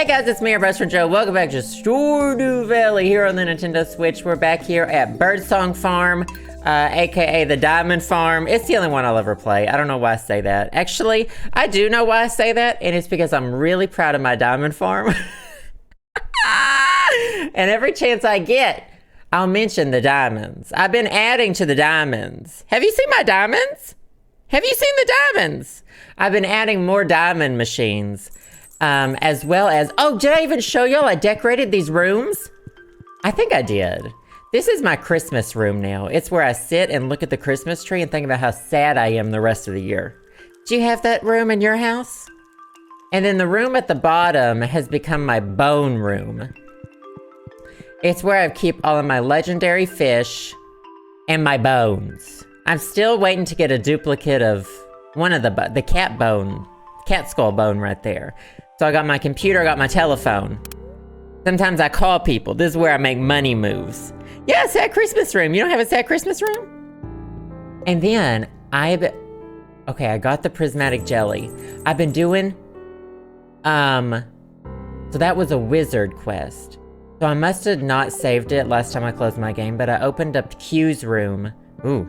Hey guys, it's me, your best friend Joe. Welcome back to Stardew Valley here on the Nintendo Switch. We're back here at Birdsong Farm, aka the Diamond Farm. It's the only one I'll ever play. I don't know why I say that. Actually, I do know why I say that, and it's because I'm really proud of my Diamond Farm. And every chance I get, I'll mention the diamonds. I've been adding to the diamonds. Have you seen my diamonds? Have you seen the diamonds? I've been adding more diamond machines. As well as, oh, did I even show y'all I decorated these rooms? I think I did. This is my Christmas room now. It's where I sit and look at the Christmas tree and think about how sad I am the rest of the year. Do you have that room in your house? And then the room at the bottom has become my bone room. It's where I keep all of my legendary fish and my bones. I'm still waiting to get a duplicate of one of the cat skull bone right there. So I got my computer, I got my telephone. Sometimes I call people. This is where I make money moves. Yeah, sad Christmas room. You don't have a sad Christmas room? And then okay, I got the prismatic jelly. I've been doing, so that was a wizard quest. So I must have not saved it last time I closed my game, but I opened up Q's room. Ooh.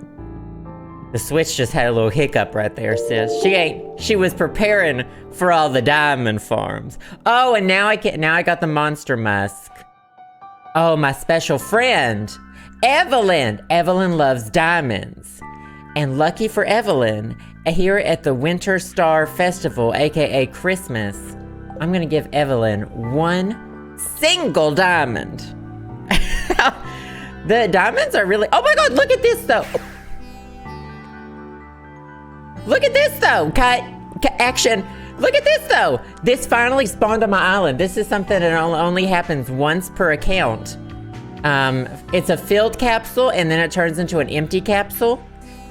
The Switch just had a little hiccup right there, sis. She was preparing for all the diamond farms. Oh, and now I got the monster musk. Oh, my special friend, Evelyn. Evelyn loves diamonds. And lucky for Evelyn, here at the Winter Star Festival, aka Christmas, I'm gonna give Evelyn one single diamond. The diamonds are really, oh my God, look at this though. Look at this though, cut action. Look at this though. This finally spawned on my island. This is something that only happens once per account. It's a filled capsule and then it turns into an empty capsule.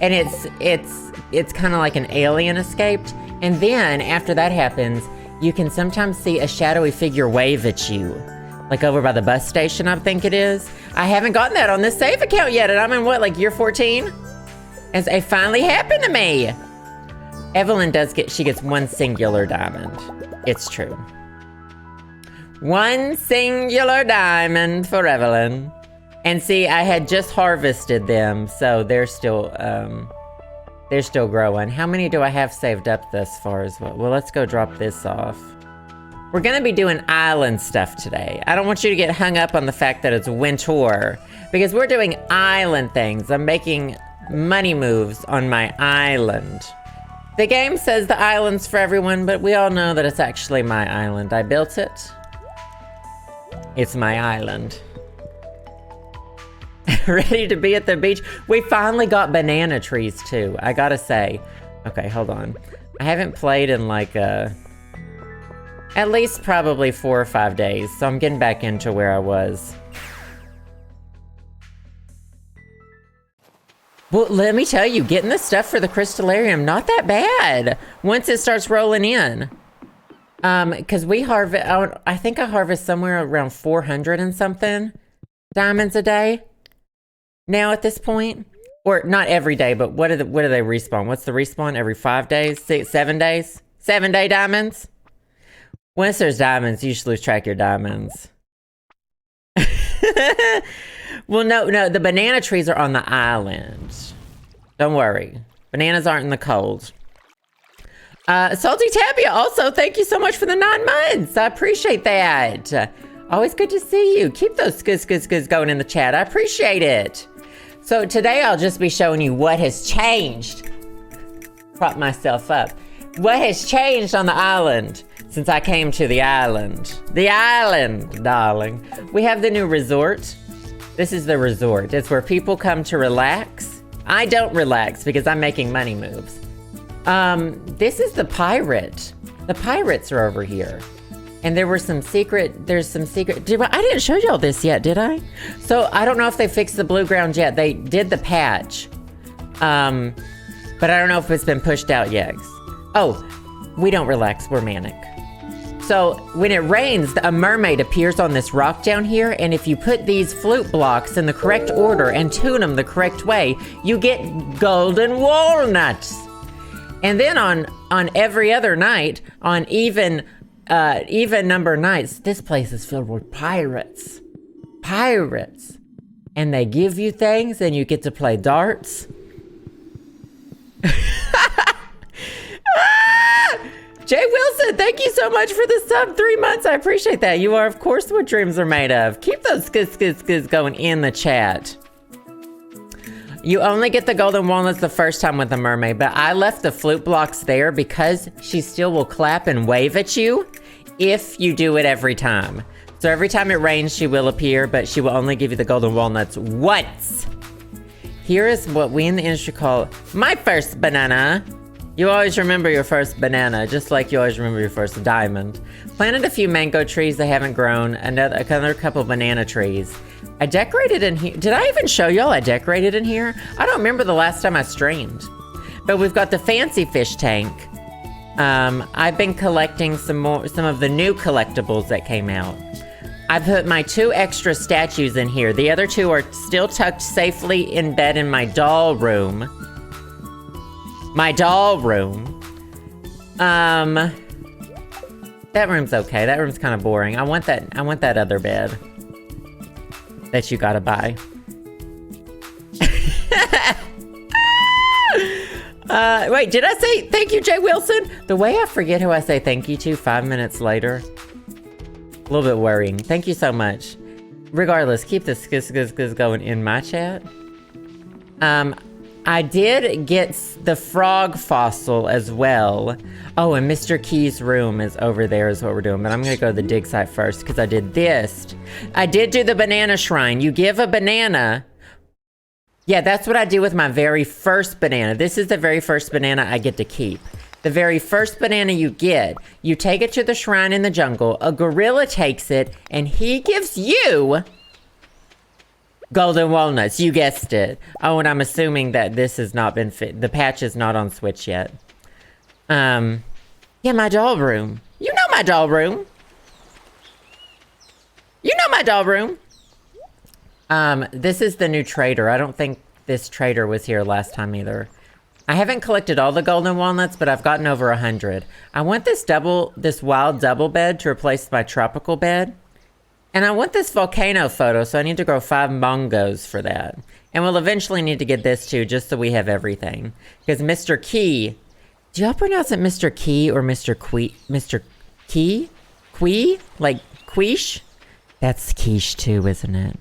And it's kind of like an alien escaped. And then after that happens, you can sometimes see a shadowy figure wave at you. Like over by the bus station, I think it is. I haven't gotten that on this save account yet. And I'm in what, like year 14? And it finally happened to me. Evelyn she gets one singular diamond. It's true. One singular diamond for Evelyn. And see, I had just harvested them, so they're still growing. How many do I have saved up thus far as well? Well, let's go drop this off. We're gonna be doing island stuff today. I don't want you to get hung up on the fact that it's winter, because we're doing island things. I'm making money moves on my island. The game says the island's for everyone, but we all know that it's actually my island. I built it. It's my island. Ready to be at the beach? We finally got banana trees too, I gotta say. Okay, hold on. I haven't played in like at least probably 4 or 5 days, so I'm getting back into where I was. Well, let me tell you, getting the stuff for the crystallarium, not that bad once it starts rolling in. Because we harvest, I think I harvest somewhere around 400 and something diamonds a day now at this point. Or not every day, but what do they respawn? What's the respawn? Every 5 days? 7 days? 7-day diamonds? Once there's diamonds, you should lose track of your diamonds. Well, no, the banana trees are on the island. Don't worry. Bananas aren't in the cold. Salty Tabia, also, thank you so much for the 9 months. I appreciate that. Always good to see you. Keep those goods going in the chat. I appreciate it. So today I'll just be showing you what has changed. Prop myself up. What has changed on the island since I came to the island. The island, darling. We have the new resort. This is the resort. It's where people come to relax. I don't relax because I'm making money moves. This is the pirate. The pirates are over here. And there's some secret, I didn't show y'all this yet, did I? So I don't know if they fixed the blue ground yet. They did the patch. But I don't know if it's been pushed out yet. Oh, we don't relax, we're manic. So when it rains, a mermaid appears on this rock down here, and if you put these flute blocks in the correct order and tune them the correct way, you get golden walnuts. And then on every other night, on even even number nights. This place is filled with pirates. Pirates. And they give you things and you get to play darts. Jay Wilson, thank you so much for the sub 3 months. I appreciate that. You are, of course, what dreams are made of. Keep those skis going in the chat. You only get the golden walnuts the first time with the mermaid, but I left the flute blocks there because she still will clap and wave at you if you do it every time. So every time it rains, she will appear, but she will only give you the golden walnuts once. Here is what we in the industry call my first banana. You always remember your first banana, just like you always remember your first diamond. Planted a few mango trees, they haven't grown. Another couple banana trees. I decorated in here. Did I even show y'all I decorated in here? I don't remember the last time I streamed. But we've got the fancy fish tank. I've been collecting some of the new collectibles that came out. I put my 2 extra statues in here. The other 2 are still tucked safely in bed in my doll room. My doll room. That room's okay. That room's kind of boring. I want that other bed that you gotta buy. Wait, did I say thank you, Jay Wilson? The way I forget who I say thank you to 5 minutes later. A little bit worrying. Thank you so much. Regardless, keep the skis going in my chat. I did get the frog fossil as well. Oh, and Mr. Key's room is over there is what we're doing. But I'm going to go to the dig site first because I did this. I did do the banana shrine. You give a banana. Yeah, that's what I do with my very first banana. This is the very first banana I get to keep. The very first banana you get, you take it to the shrine in the jungle. A gorilla takes it and he gives you golden walnuts, you guessed it. Oh, and I'm assuming that this has not been fit. The patch is not on Switch yet. Yeah, my doll room. You know my doll room. You know my doll room. This is the new trader. I don't think this trader was here last time either. I haven't collected all the golden walnuts, but I've gotten over 100. I want this wild double bed to replace my tropical bed. And I want this volcano photo, so I need to grow 5 mongos for that. And we'll eventually need to get this too, just so we have everything. Because Mr. Key, do y'all pronounce it Mr. Key or Mr. Quee? Mr. Key? Quee? Like quiche? That's quiche too, isn't it?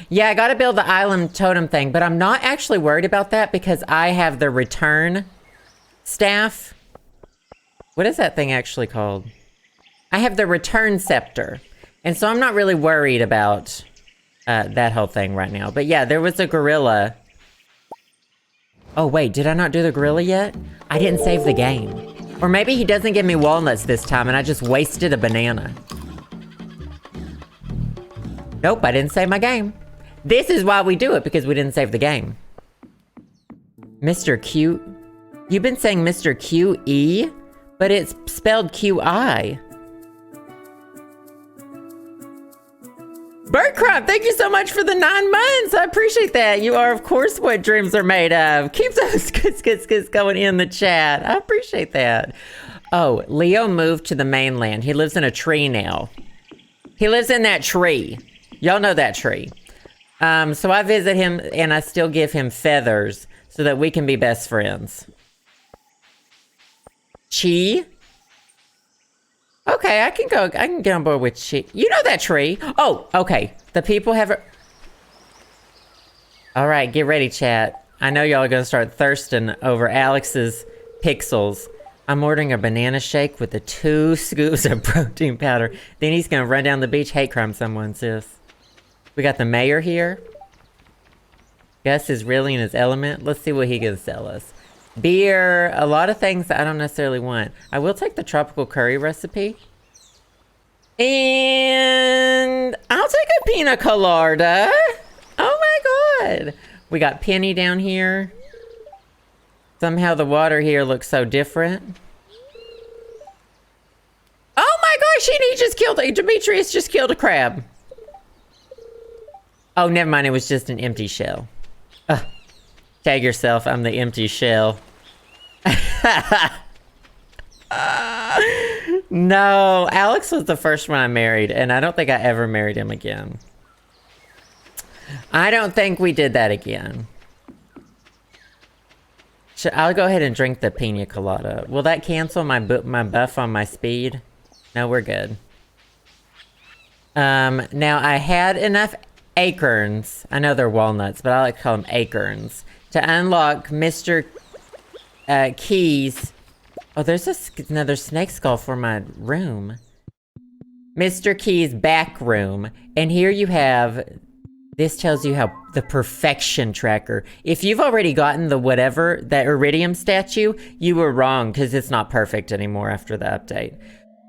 Yeah, I gotta build the island totem thing, but I'm not actually worried about that because I have the return staff. What is that thing actually called? I have the return scepter. And so I'm not really worried about that whole thing right now. But yeah, there was a gorilla. Oh wait, did I not do the gorilla yet? I didn't save the game. Or maybe he doesn't give me walnuts this time and I just wasted a banana. Nope, I didn't save my game. This is why we do it, because we didn't save the game. Mr. Q. You've been saying Mr. QE, but it's spelled QI. Birdcrop, thank you so much for the 9 months. I appreciate that. You are, of course, what dreams are made of. Keep those skits going in the chat. I appreciate that. Oh, Leo moved to the mainland. He lives in a tree now. He lives in that tree. Y'all know that tree. So I visit him and I still give him feathers so that we can be best friends. Chi? Okay, I can get on board with Chi. You know that tree. Oh, okay. The people have All right, get ready, chat. I know y'all are gonna start thirsting over Alex's pixels. I'm ordering a banana shake with the 2 scoops of protein powder. Then he's gonna run down the beach, hate crime someone, sis. We got the mayor here. Gus is really in his element. Let's see what he can sell us. Beer, a lot of things that I don't necessarily want. I will take the tropical curry recipe. And I'll take a pina colada. Oh my god. We got Penny down here. Somehow the water here looks so different. Oh my gosh, he just killed, Demetrius just killed a crab. Oh, never mind, it was just an empty shell. Tag yourself, I'm the empty shell. No, Alex was the first one I married, and I don't think I ever married him again. I don't think we did that again. I'll go ahead and drink the pina colada. Will that cancel my buff on my speed? No, we're good. Now I had enough acorns. I know they're walnuts, but I like to call them acorns. To unlock Mr. Key's... Oh, there's another snake skull for my room. Mr. Key's back room. And here you have... This tells you how the perfection tracker. If you've already gotten the whatever, that iridium statue, you were wrong because it's not perfect anymore after the update.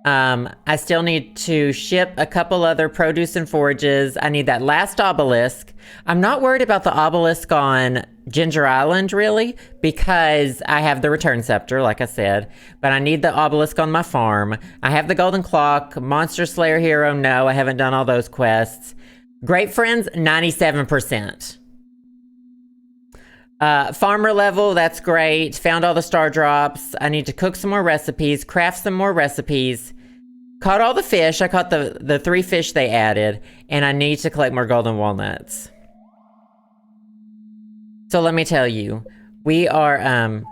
I still need to ship a couple other produce and forages. I need that last obelisk. I'm not worried about the obelisk on Ginger Island, really, because I have the return scepter, like I said, but I need the obelisk on my farm. I have the golden clock, Monster Slayer Hero, no, I haven't done all those quests. Great Friends, 97%. Farmer level, that's great. Found all the star drops. I need to cook some more recipes, craft some more recipes. Caught all the fish. I caught the 3 fish they added. And I need to collect more golden walnuts. So let me tell you, we are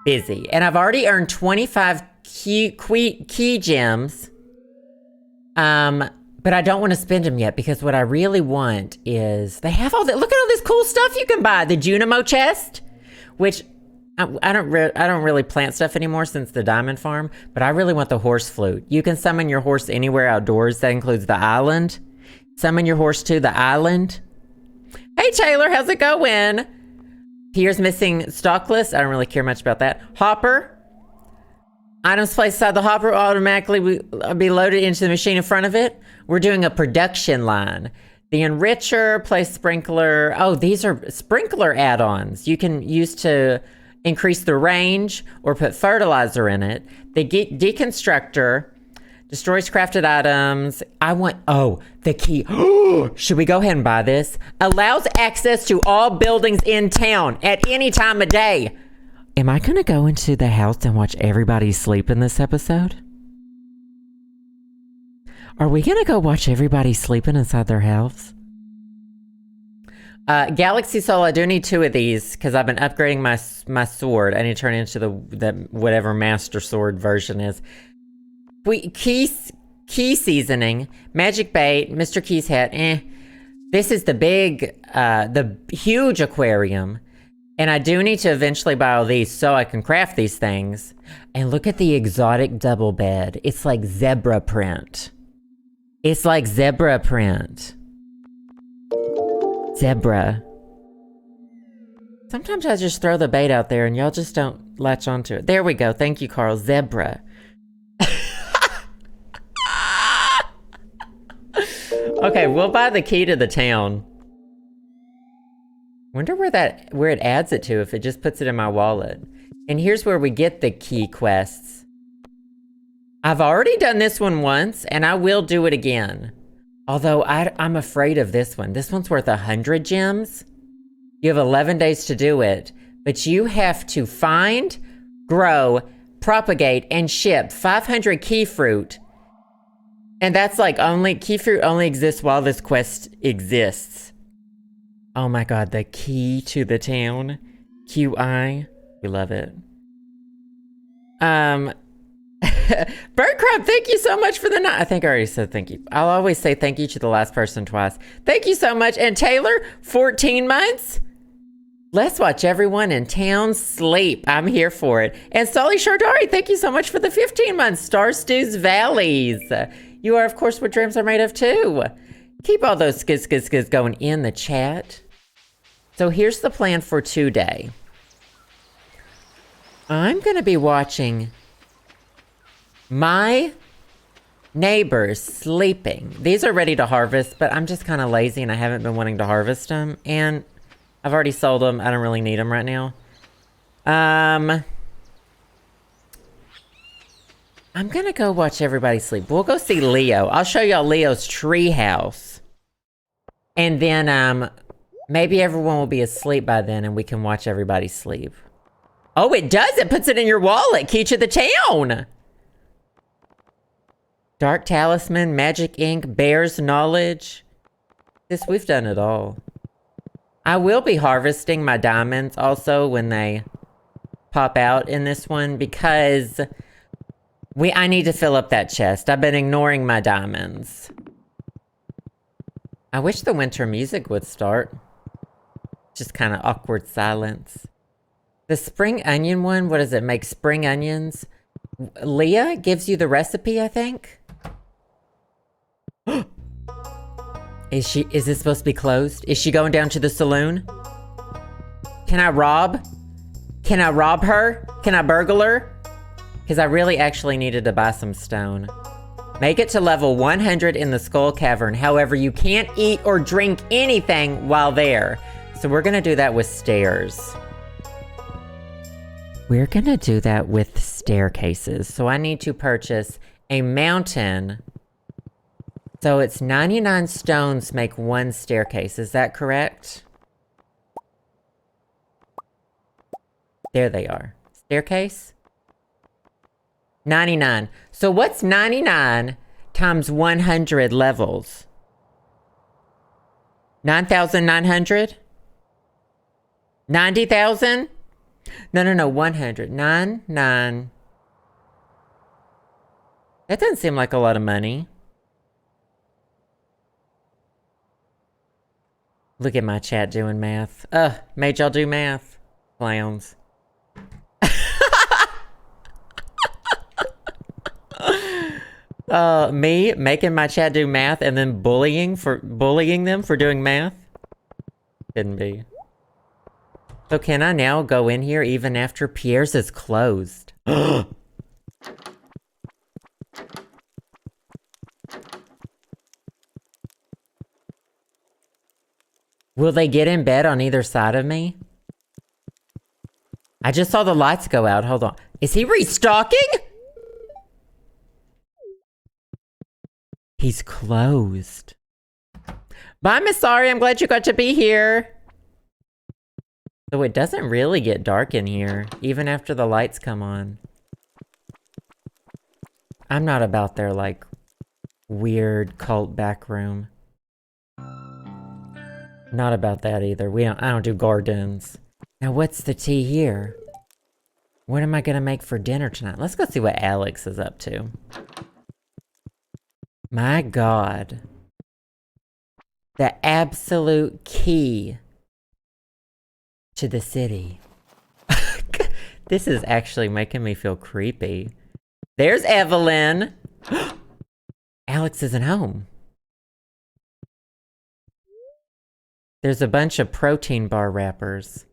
busy. And I've already earned 25 key gems. But I don't want to spend them yet because what I really want is they have all that. Look at all this cool stuff you can buy. The Junimo chest, which I don't really plant stuff anymore since the diamond farm, but I really want the horse flute. You can summon your horse anywhere outdoors. That includes the island. Summon your horse to the island. Hey Taylor, how's it going? Here's missing stock list. I don't really care much about that. Hopper. Items placed inside the hopper automatically will be loaded into the machine in front of it. We're doing a production line. The enricher, place sprinkler. Oh, these are sprinkler add-ons you can use to increase the range or put fertilizer in it. The deconstructor destroys crafted items. I want, the key. Should we go ahead and buy this? Allows access to all buildings in town at any time of day. Am I gonna go into the house and watch everybody sleep in this episode? Are we gonna go watch everybody sleeping inside their house? Galaxy Soul, I do need 2 of these because I've been upgrading my sword. I need to turn it into the whatever Master Sword version is. Key seasoning, magic bait, Mr. Key's hat, This is the huge aquarium. And I do need to eventually buy all these so I can craft these things. And look at the exotic double bed. It's like zebra print. It's like zebra print. Zebra. Sometimes I just throw the bait out there and y'all just don't latch onto it. There we go. Thank you, Carl. Zebra. Okay, we'll buy the key to the town. Wonder where it adds it to if it just puts it in my wallet. And here's where we get the key quests. I've already done this one once, and I will do it again. Although I'm afraid of this one. This one's worth 100 gems. You have 11 days to do it, but you have to find, grow, propagate, and ship 500 key fruit. And that's like key fruit only exists while this quest exists. Oh my god, the key to the town. QI. We love it. Birdcrab, thank you so much for the night. I think I already said thank you. I'll always say thank you to the last person twice. Thank you so much. And Taylor, 14 months. Let's watch everyone in town sleep. I'm here for it. And Sully Shardari, thank you so much for the 15 months. Stardew Valleys. You are, of course, what dreams are made of, too. Keep all those skiz going in the chat. So here's the plan for today. I'm going to be watching my neighbors sleeping. These are ready to harvest, but I'm just kind of lazy and I haven't been wanting to harvest them. And I've already sold them. I don't really need them right now. I'm going to go watch everybody sleep. We'll go see Leo. I'll show y'all Leo's treehouse. And then maybe everyone will be asleep by then and we can watch everybody sleep. Oh, it does. It puts it in your wallet. Key to the town. Dark Talisman, Magic Ink, Bear's Knowledge. We've done it all. I will be harvesting my diamonds also when they pop out in this one because I need to fill up that chest. I've been ignoring my diamonds. I wish the winter music would start. Just kind of awkward silence. The spring onion one, what does it make? Spring onions? Leah gives you the recipe, I think? Is this supposed to be closed? Is she going down to the saloon? Can I rob? Can I rob her? Can I burgle her? Because I really actually needed to buy some stone. Make it to level 100 in the Skull Cavern. However, you can't eat or drink anything while there. So we're gonna do that with stairs. We're gonna do that with staircases. So I need to purchase a mountain. So it's 99 stones make one staircase. Is that correct? There they are. Staircase? 99. So what's 99 times 100 levels? 9,900? 90,000? No, 100. 9. That doesn't seem like a lot of money. Look at my chat doing math. Made y'all do math. Clowns. Me making my chat do math and then bullying them for doing math? Couldn't be. So can I now go in here even after Pierre's is closed? Will they get in bed on either side of me? I just saw the lights go out. Hold on. Is he restocking? He's closed. Bye, Miss Sorry. I'm glad you got to be here. So it doesn't really get dark in here, even after the lights come on. I'm not about their, like, weird cult back room. Not about that either. I don't do gardens. Now what's the tea here? What am I gonna make for dinner tonight? Let's go see what Alex is up to. My God. The absolute key to the city. This is actually making me feel creepy. There's Evelyn. Alex isn't home. There's a bunch of protein bar wrappers.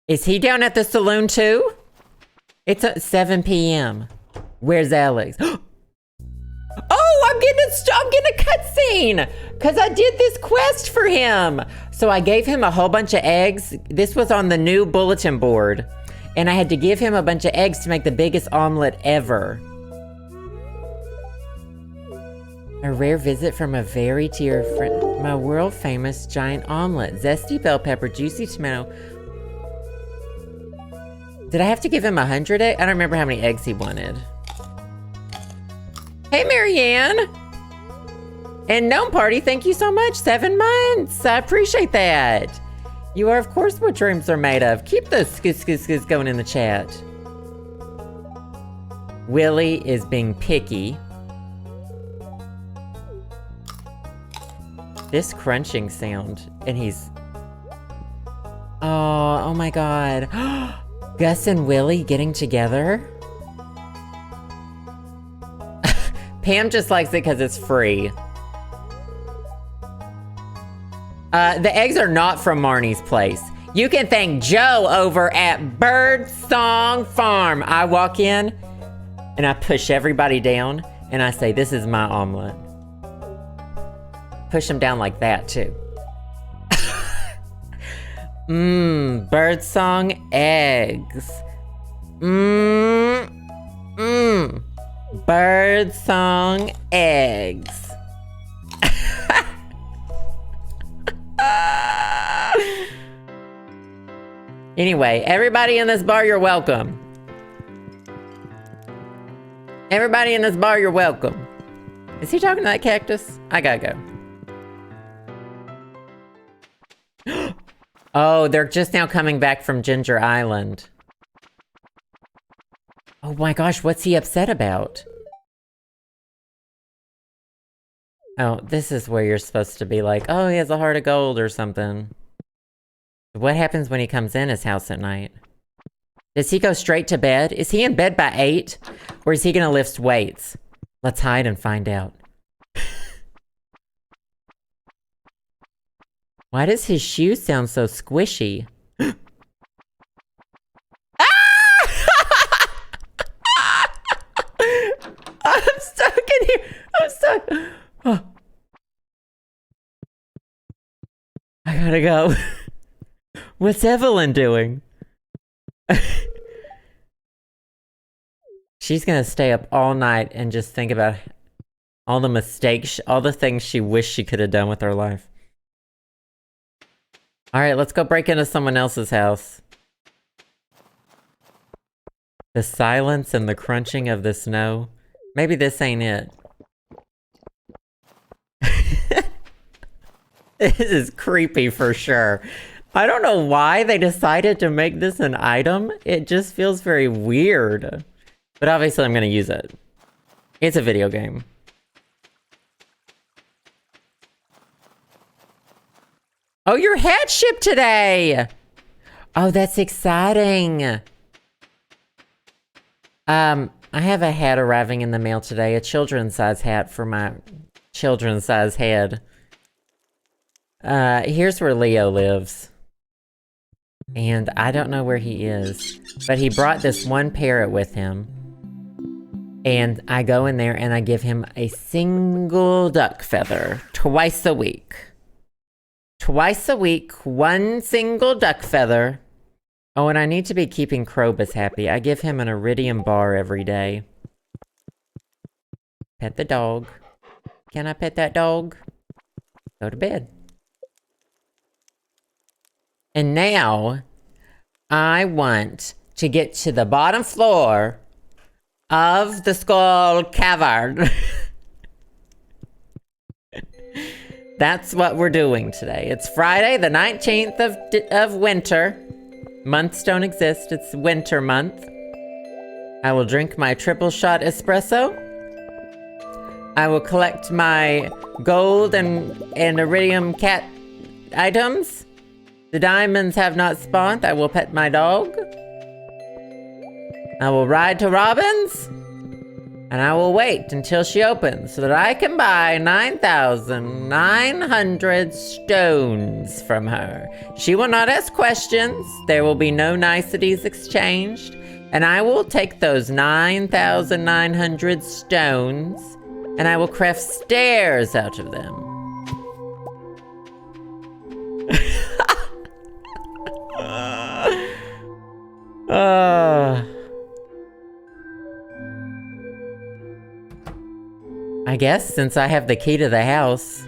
Is he down at the saloon too? It's at 7 p.m. Where's Alex? Oh, I'm getting a cutscene because I did this quest for him. So I gave him a whole bunch of eggs. This was on the new bulletin board. And I had to give him a bunch of eggs to make the biggest omelet ever. A rare visit from a very dear friend. My world famous giant omelet. Zesty bell pepper, juicy tomato. Did I have to give him 100 eggs? I don't remember how many eggs he wanted. Hey, Marianne. And Gnome Party, thank you so much. 7 months. I appreciate that. You are, of course, what dreams are made of. Keep those skis going in the chat. Willie is being picky. This crunching sound, and he's... Oh my God. Gus and Willie getting together? Pam just likes it because it's free. The eggs are not from Marnie's place. You can thank Joe over at Birdsong Farm. I walk in and I push everybody down and I say, this is my omelet. Push them down like that too. Birdsong eggs. Birdsong eggs. Anyway, everybody in this bar, you're welcome. Everybody in this bar, you're welcome. Is he talking to that cactus? I gotta go. Oh, they're just now coming back from Ginger Island. Oh my gosh, what's he upset about? Oh, this is where you're supposed to be like, oh, he has a heart of gold or something. What happens when he comes in his house at night? Does he go straight to bed? Is he in bed by 8? Or is he gonna lift weights? Let's hide and find out. Why does his shoe sound so squishy? I'm stuck in here. I'm stuck. Oh. I gotta go. What's Evelyn doing? She's gonna stay up all night and just think about all the mistakes, all the things she wished she could have done with her life. Alright, let's go break into someone else's house. The silence and the crunching of the snow. Maybe this ain't it. This is creepy for sure. I don't know why they decided to make this an item. It just feels very weird. But obviously I'm gonna use it. It's a video game. Oh, your hat shipped today! Oh, that's exciting. I have a hat arriving in the mail today, a children's size hat for my children's size head. Here's where Leo lives. And I don't know where he is, but he brought this one parrot with him. And I go in there and I give him a single duck feather twice a week. Twice a week, one single duck feather. Oh, and I need to be keeping Krobus happy. I give him an iridium bar every day. Pet the dog. Can I pet that dog? Go to bed. And now, I want to get to the bottom floor of the Skull Cavern. That's what we're doing today. It's Friday, the 19th of winter. Months don't exist, it's winter month. I will drink my triple shot espresso. I will collect my gold and iridium cat items. The diamonds have not spawned. I will pet my dog. I will ride to Robin's. And I will wait until she opens so that I can buy 9,900 stones from her. She will not ask questions. There will be no niceties exchanged. And I will take those 9,900 stones and I will craft stairs out of them. I guess since I have the key to the house.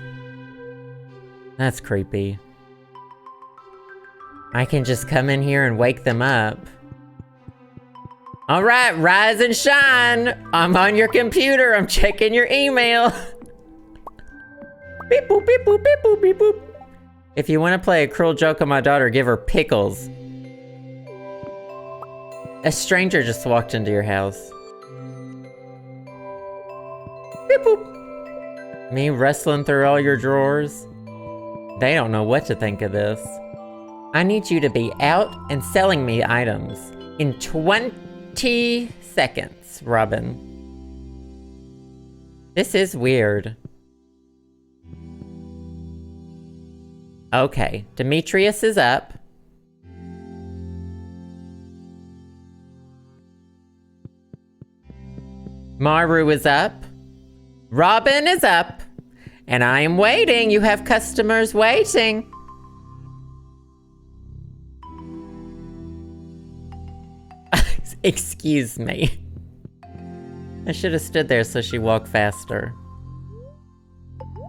That's creepy. I can just come in here and wake them up. All right, rise and shine. I'm on your computer. I'm checking your email. Beep boop, beep boop, beep boop, beep boop. If you want to play a cruel joke on my daughter, give her pickles. A stranger just walked into your house. Beep boop. Me wrestling through all your drawers. They don't know what to think of this. I need you to be out and selling me items in 20 seconds, Robin. This is weird. Okay, Demetrius is up. Maru is up. Robin is up. And I am waiting. You have customers waiting. Excuse me. I should have stood there so she walked faster.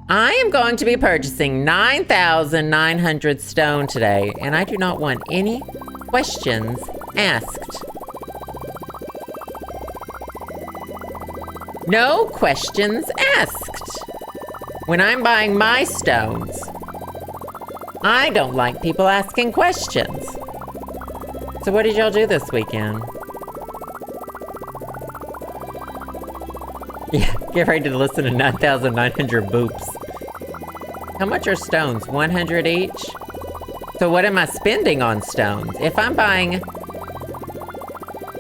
I am going to be purchasing 9,900 stone today, and I do not want any questions asked. No questions asked. When I'm buying my stones, I don't like people asking questions. So what did y'all do this weekend? Yeah, get ready to listen to 9,900 boops. How much are stones? 100 each? So what am I spending on stones? If I'm buying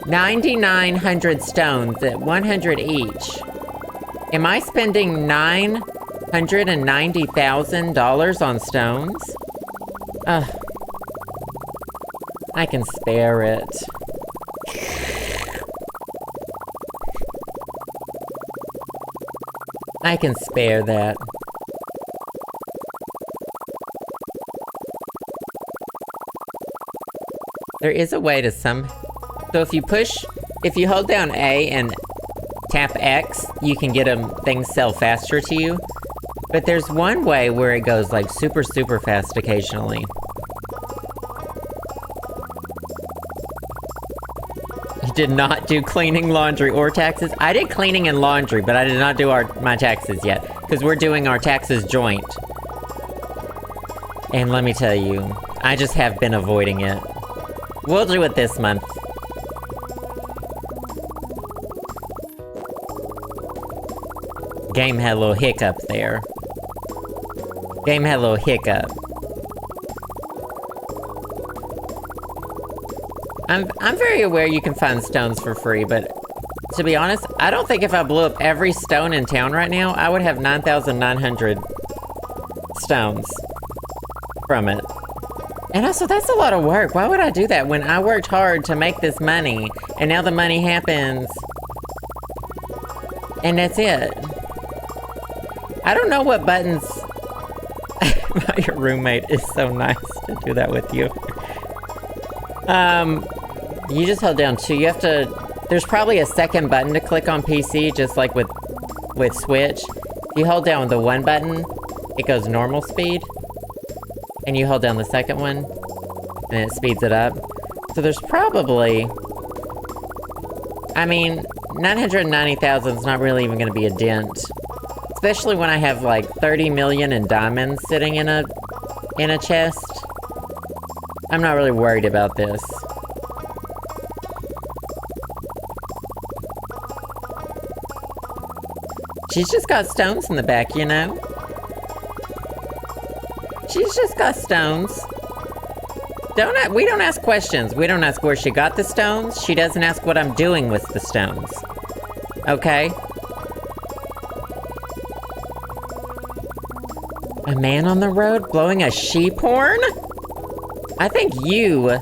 9,900 stones at 100 each, am I spending $990,000 on stones? Ugh. I can spare it. I can spare that. There is a way to so if you hold down A and tap X, you can get things sell faster to you. But there's one way where it goes like super, super fast occasionally. You did not do cleaning, laundry, or taxes? I did cleaning and laundry, but I did not do my taxes yet, because we're doing our taxes joint. And let me tell you, I just have been avoiding it. We'll do it this month. Game had a little hiccup there. Game had a little hiccup. I'm very aware you can find stones for free, but to be honest, I don't think if I blew up every stone in town right now, I would have 9,900 stones from it. And also, that's a lot of work. Why would I do that when I worked hard to make this money, and now the money happens, and that's it? I don't know what buttons... Your roommate is so nice to do that with you. You just held down 2. You have to... There's probably a second button to click on PC, just like with Switch. If you hold down the 1 button, it goes normal speed. And you hold down the second one, and it speeds it up. So there's probably... I mean, 990,000 is not really even gonna be a dent. Especially when I have like 30 million in diamonds sitting in a chest. I'm not really worried about this. She's just got stones in the back, you know? She's just got stones. We don't ask questions. We don't ask where she got the stones. She doesn't ask what I'm doing with the stones. Okay? A man on the road blowing a sheep horn? I think you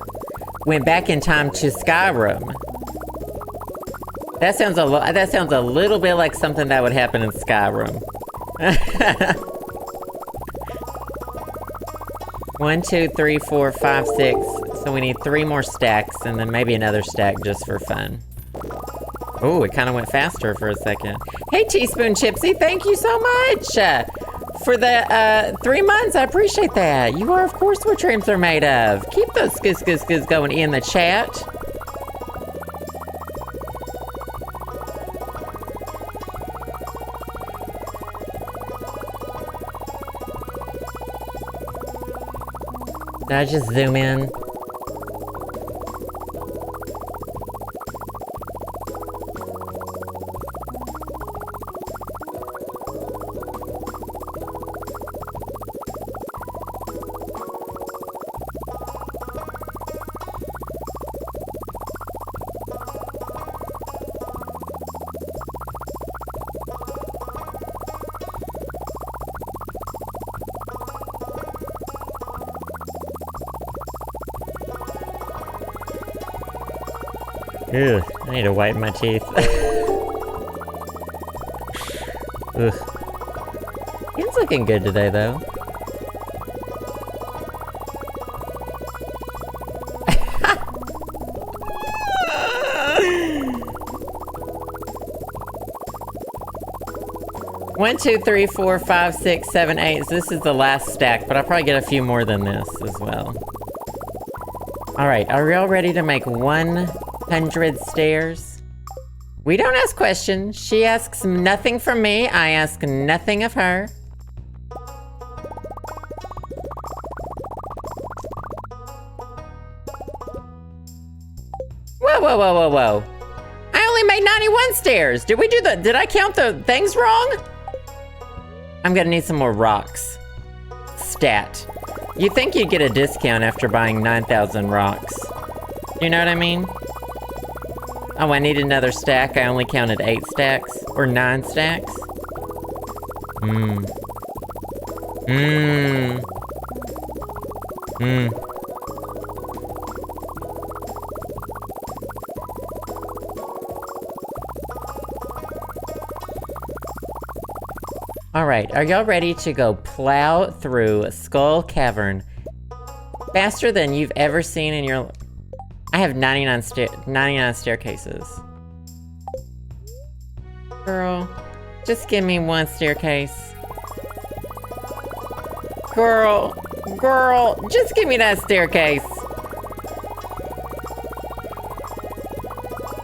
went back in time to Skyrim. That sounds a little bit like something that would happen in Skyrim. 1, 2, 3, 4, 5, 6. So we need 3 more stacks, and then maybe another stack just for fun. Ooh, it kind of went faster for a second. Hey, Teaspoon Chipsy, thank you so much for the 3 months. I appreciate that. You are, of course, what dreams are made of. Keep those skis going in the chat. Did I just zoom in? Ugh, I need to wipe my teeth. Ugh. It's looking good today, though. One, 2, 3, 4, 5, 6, 7, 8. So this is the last stack, but I'll probably get a few more than this as well. Alright, are we all ready to make 100 stairs? We don't ask questions. She asks nothing from me. I ask nothing of her. Whoa, whoa, whoa, whoa, whoa. I only made 91 stairs. Did I count the things wrong? I'm gonna need some more rocks. Stat. You think you'd get a discount after buying 9,000 rocks. You know what I mean? Oh, I need another stack. I only counted 8 stacks. Or 9 stacks. All right, are y'all ready to go plow through Skull Cavern faster than you've ever seen in your... I have 99 staircases. Girl, just give me one staircase. Girl, just give me that staircase.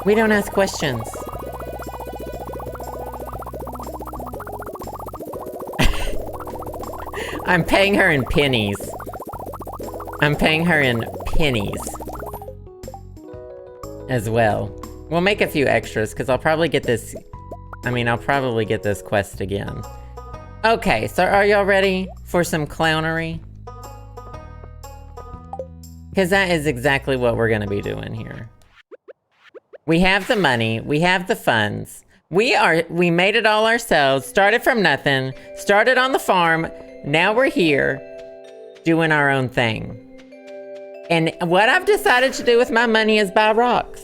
We don't ask questions. I'm paying her in pennies. As well. We'll make a few extras, because I'll probably get this... I'll probably get this quest again. Okay, so are y'all ready for some clownery? Because that is exactly what we're gonna be doing here. We have the money, we have the funds. We made it all ourselves, started from nothing, started on the farm, now we're here, doing our own thing. And what I've decided to do with my money is buy rocks.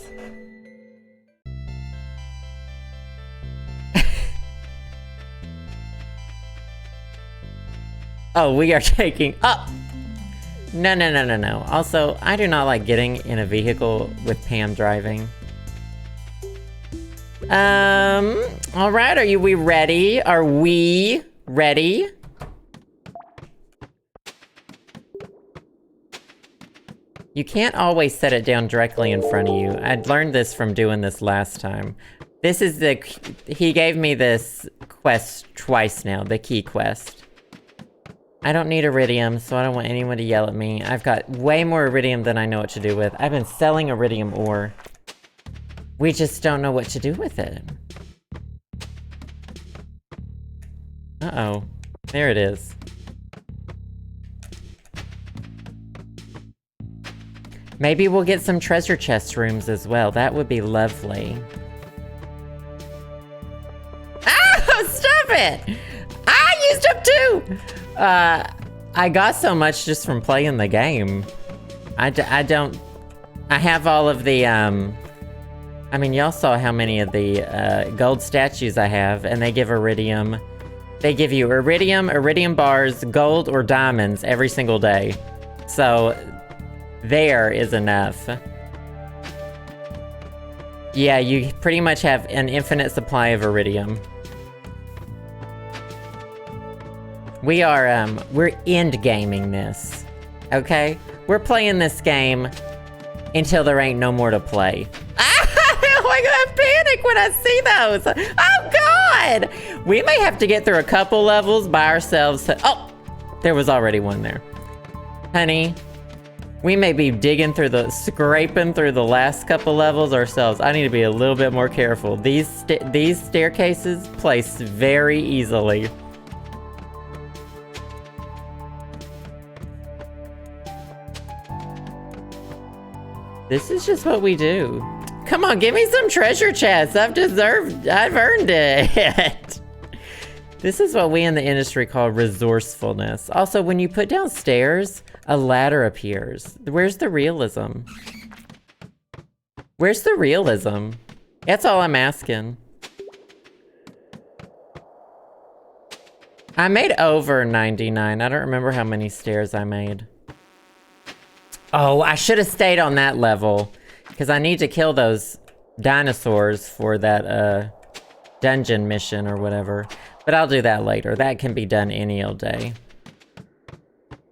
Oh, we are taking... Oh! No. Also, I do not like getting in a vehicle with Pam driving. Alright, we ready? Are we ready? You can't always set it down directly in front of you. I'd learned this from doing this last time. This is he gave me this quest twice now, the key quest. I don't need iridium, so I don't want anyone to yell at me. I've got way more iridium than I know what to do with. I've been selling iridium ore. We just don't know what to do with it. Uh-oh. There it is. Maybe we'll get some treasure chest rooms as well. That would be lovely. Ah! Stop it! I used up too! I got so much just from playing the game. I have all of the, y'all saw how many of the, gold statues I have, and they give iridium. They give you iridium bars, gold, or diamonds every single day. So, there is enough. Yeah, you pretty much have an infinite supply of iridium. We're end gaming this, okay? We're playing this game until there ain't no more to play. I panic when I see those. Oh God! We may have to get through a couple levels by ourselves. Oh, there was already one there. Honey, we may be scraping through the last couple levels ourselves. I need to be a little bit more careful. These staircases place very easily. This is just what we do. Come on, give me some treasure chests. I've earned it. This is what we in the industry call resourcefulness. Also, when you put down stairs, a ladder appears. Where's the realism? Where's the realism? That's all I'm asking. I made over 99. I don't remember how many stairs I made. Oh, I should have stayed on that level, because I need to kill those dinosaurs for that dungeon mission or whatever. But I'll do that later. That can be done any old day.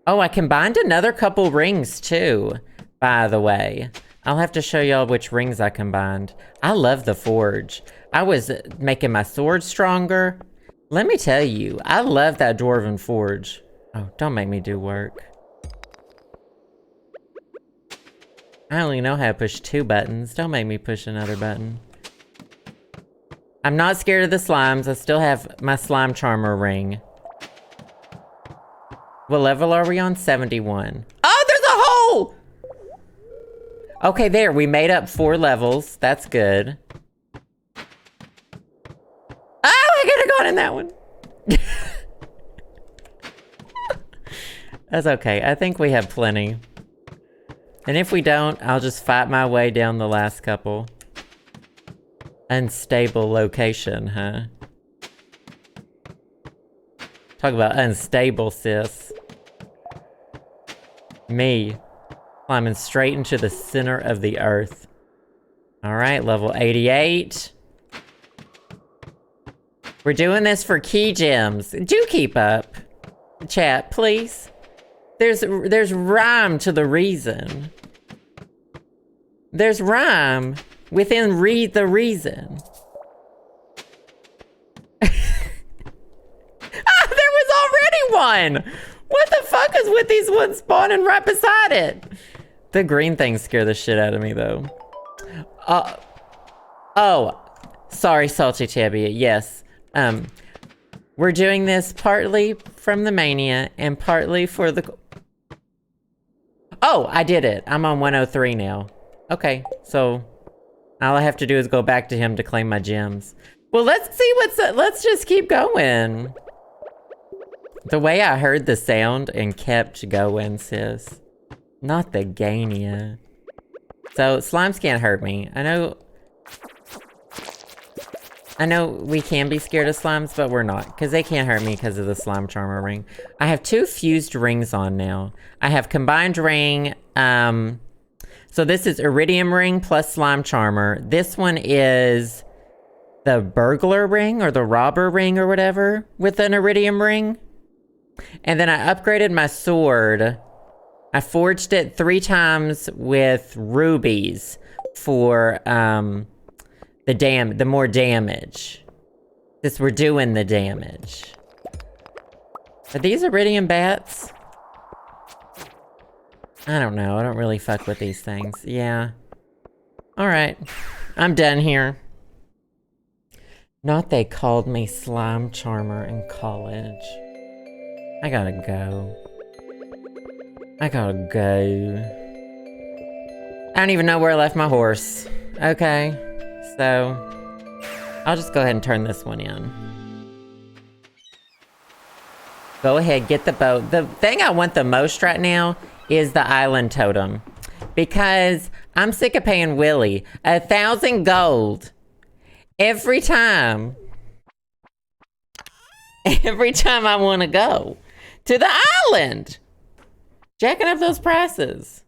Oh, I combined another couple rings too, by the way. I'll have to show y'all which rings I combined. I love the forge. I was making my sword stronger. Let me tell you, I love that dwarven forge. Oh, don't make me do work. I only know how to push 2 buttons. Don't make me push another button. I'm not scared of the slimes. I still have my slime charmer ring. What level are we on? 71. Oh, there's a hole! Okay, there. We made up 4 levels. That's good. Oh, I could have gone in that one. That's okay. I think we have plenty. And if we don't, I'll just fight my way down the last couple. Unstable location, huh? Talk about unstable, sis. Me. Climbing straight into the center of the earth. Alright, level 88. We're doing this for key gems. Do keep up. Chat, please. There's rhyme to the reason. There's rhyme within the reason. Ah, there was already one! What the fuck is with these ones spawning right beside it? The green things scare the shit out of me, though. Oh. Sorry, Salty Tabby. Yes. We're doing this partly from the mania and partly for the... Oh, I did it. I'm on 103 now. Okay, so all I have to do is go back to him to claim my gems. Well, let's see let's just keep going. The way I heard the sound and kept going, sis. Not the Gania. So, slimes can't hurt me. I know we can be scared of slimes, but we're not. Because they can't hurt me because of the slime charmer ring. I have 2 fused rings on now. I have combined ring. So this is iridium ring plus slime charmer. This one is the burglar ring or the robber ring or whatever with an iridium ring. And then I upgraded my sword. I forged it 3 times with rubies for the more damage. Since we're doing the damage. Are these iridium bats? I don't know. I don't really fuck with these things. Yeah. Alright. I'm done here. Not they called me slime charmer in college. I gotta go. I don't even know where I left my horse. Okay. So, I'll just go ahead and turn this one in. Go ahead, get the boat. The thing I want the most right now is the island totem. Because I'm sick of paying Willie 1,000 gold every time I want to go to the island. Jacking up those prices.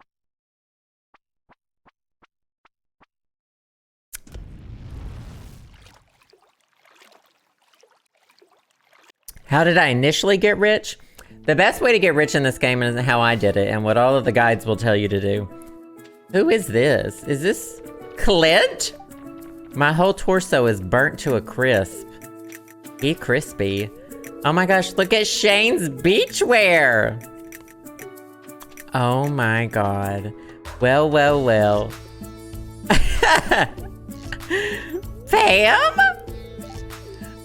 How did I initially get rich? The best way to get rich in this game is how I did it and what all of the guides will tell you to do. Who is this? Is this Clint? My whole torso is burnt to a crisp. Be crispy. Oh my gosh, look at Shane's beachwear. Oh my god. Well, well, well. Pam?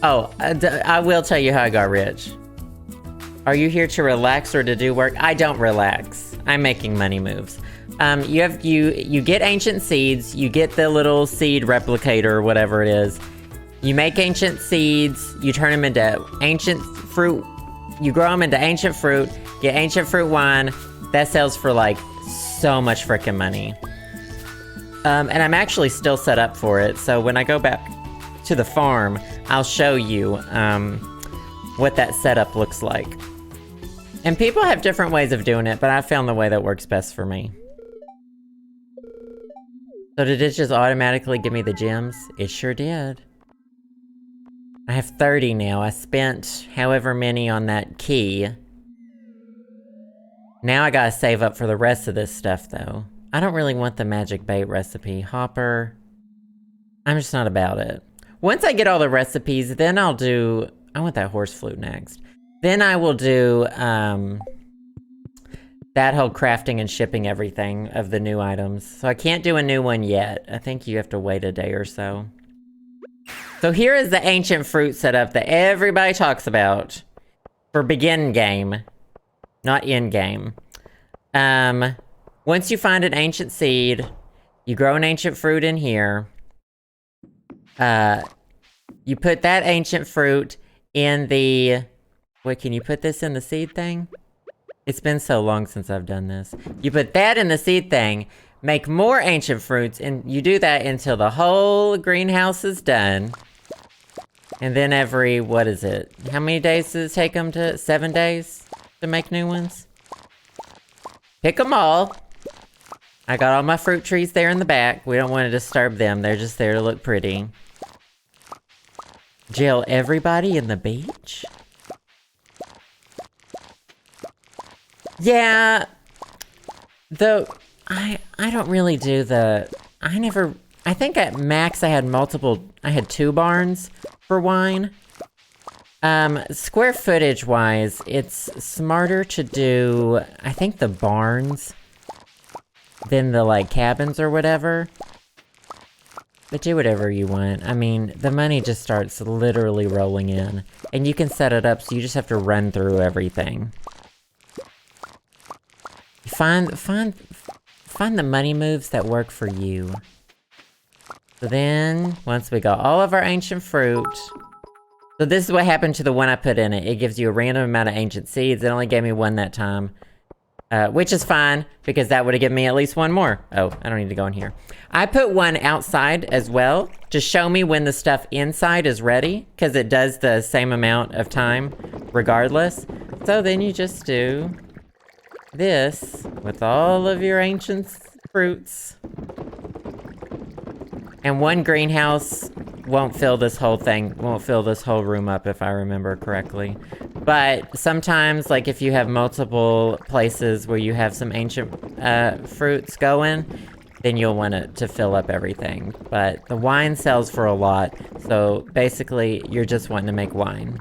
Oh, I will tell you how I got rich. Are you here to relax or to do work? I don't relax. I'm making money moves. You get ancient seeds, you get the little seed replicator or whatever it is. You make ancient seeds, you turn them into ancient fruit. You grow them into ancient fruit, get ancient fruit wine. That sells for like so much freaking money. And I'm actually still set up for it. So when I go back to the farm, I'll show you what that setup looks like. And people have different ways of doing it, but I found the way that works best for me. So did it just automatically give me the gems? It sure did. I have 30 now. I spent however many on that key. Now I gotta save up for the rest of this stuff, though. I don't really want the magic bait recipe. Hopper. I'm just not about it. Once I get all the recipes, then I'll do... I want that horse flute next. Then I will do, that whole crafting and shipping everything of the new items. So I can't do a new one yet. I think you have to wait a day or so. So here is the ancient fruit setup that everybody talks about for begin game, not end game. Once you find an ancient seed, you grow an ancient fruit in here. You put that ancient fruit in the... Wait, can you put this in the seed thing? It's been so long since I've done this. You put that in the seed thing, make more ancient fruits, and you do that until the whole greenhouse is done. And then every, what is it? How many days does it take them to? 7 days to make new ones? Pick them all. I got all my fruit trees there in the back. We don't want to disturb them. They're just there to look pretty. Jail everybody in the beach? Yeah, though, I don't really do the, I think at max I had 2 barns for wine. Square footage wise, it's smarter to do, I think, the barns than the, like, cabins or whatever. But do whatever you want. I mean, the money just starts literally rolling in. And you can set it up so you just have to run through everything. Find the money moves that work for you. So then, once we got all of our ancient fruit... So this is what happened to the one I put in it. It gives you a random amount of ancient seeds. It only gave me 1 that time. Which is fine, because that would have given me at least 1 more. Oh, I don't need to go in here. I put 1 outside as well, to show me when the stuff inside is ready, because it does the same amount of time, regardless. So then you just do... this with all of your ancient fruits. And 1 greenhouse won't fill this whole thing, won't fill this whole room up if I remember correctly. But sometimes, like if you have multiple places where you have some ancient fruits going, then you'll want it to fill up everything. But the wine sells for a lot, so basically you're just wanting to make wine.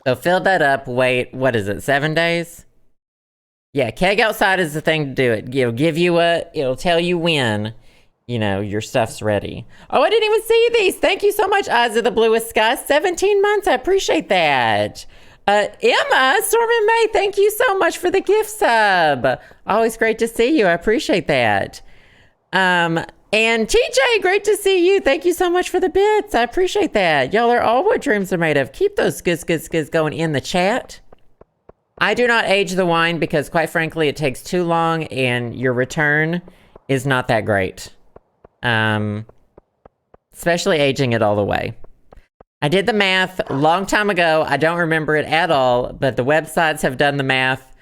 So fill that up, wait, what is it, 7 days? Yeah, keg outside is the thing to do it. It'll tell you when, your stuff's ready. Oh, I didn't even see these. Thank you so much, Eyes of the Bluest Sky. 17 months, I appreciate that. Emma, Storm and May, thank you so much for the gift sub. Always great to see you. I appreciate that. And TJ, great to see you. Thank you so much for the bits. I appreciate that. Y'all are all what dreams are made of. Keep those skizz going in the chat. I do not age the wine because, quite frankly, it takes too long and your return is not that great. Especially aging it all the way. I did the math a long time ago. I don't remember it at all, but the websites have done the math,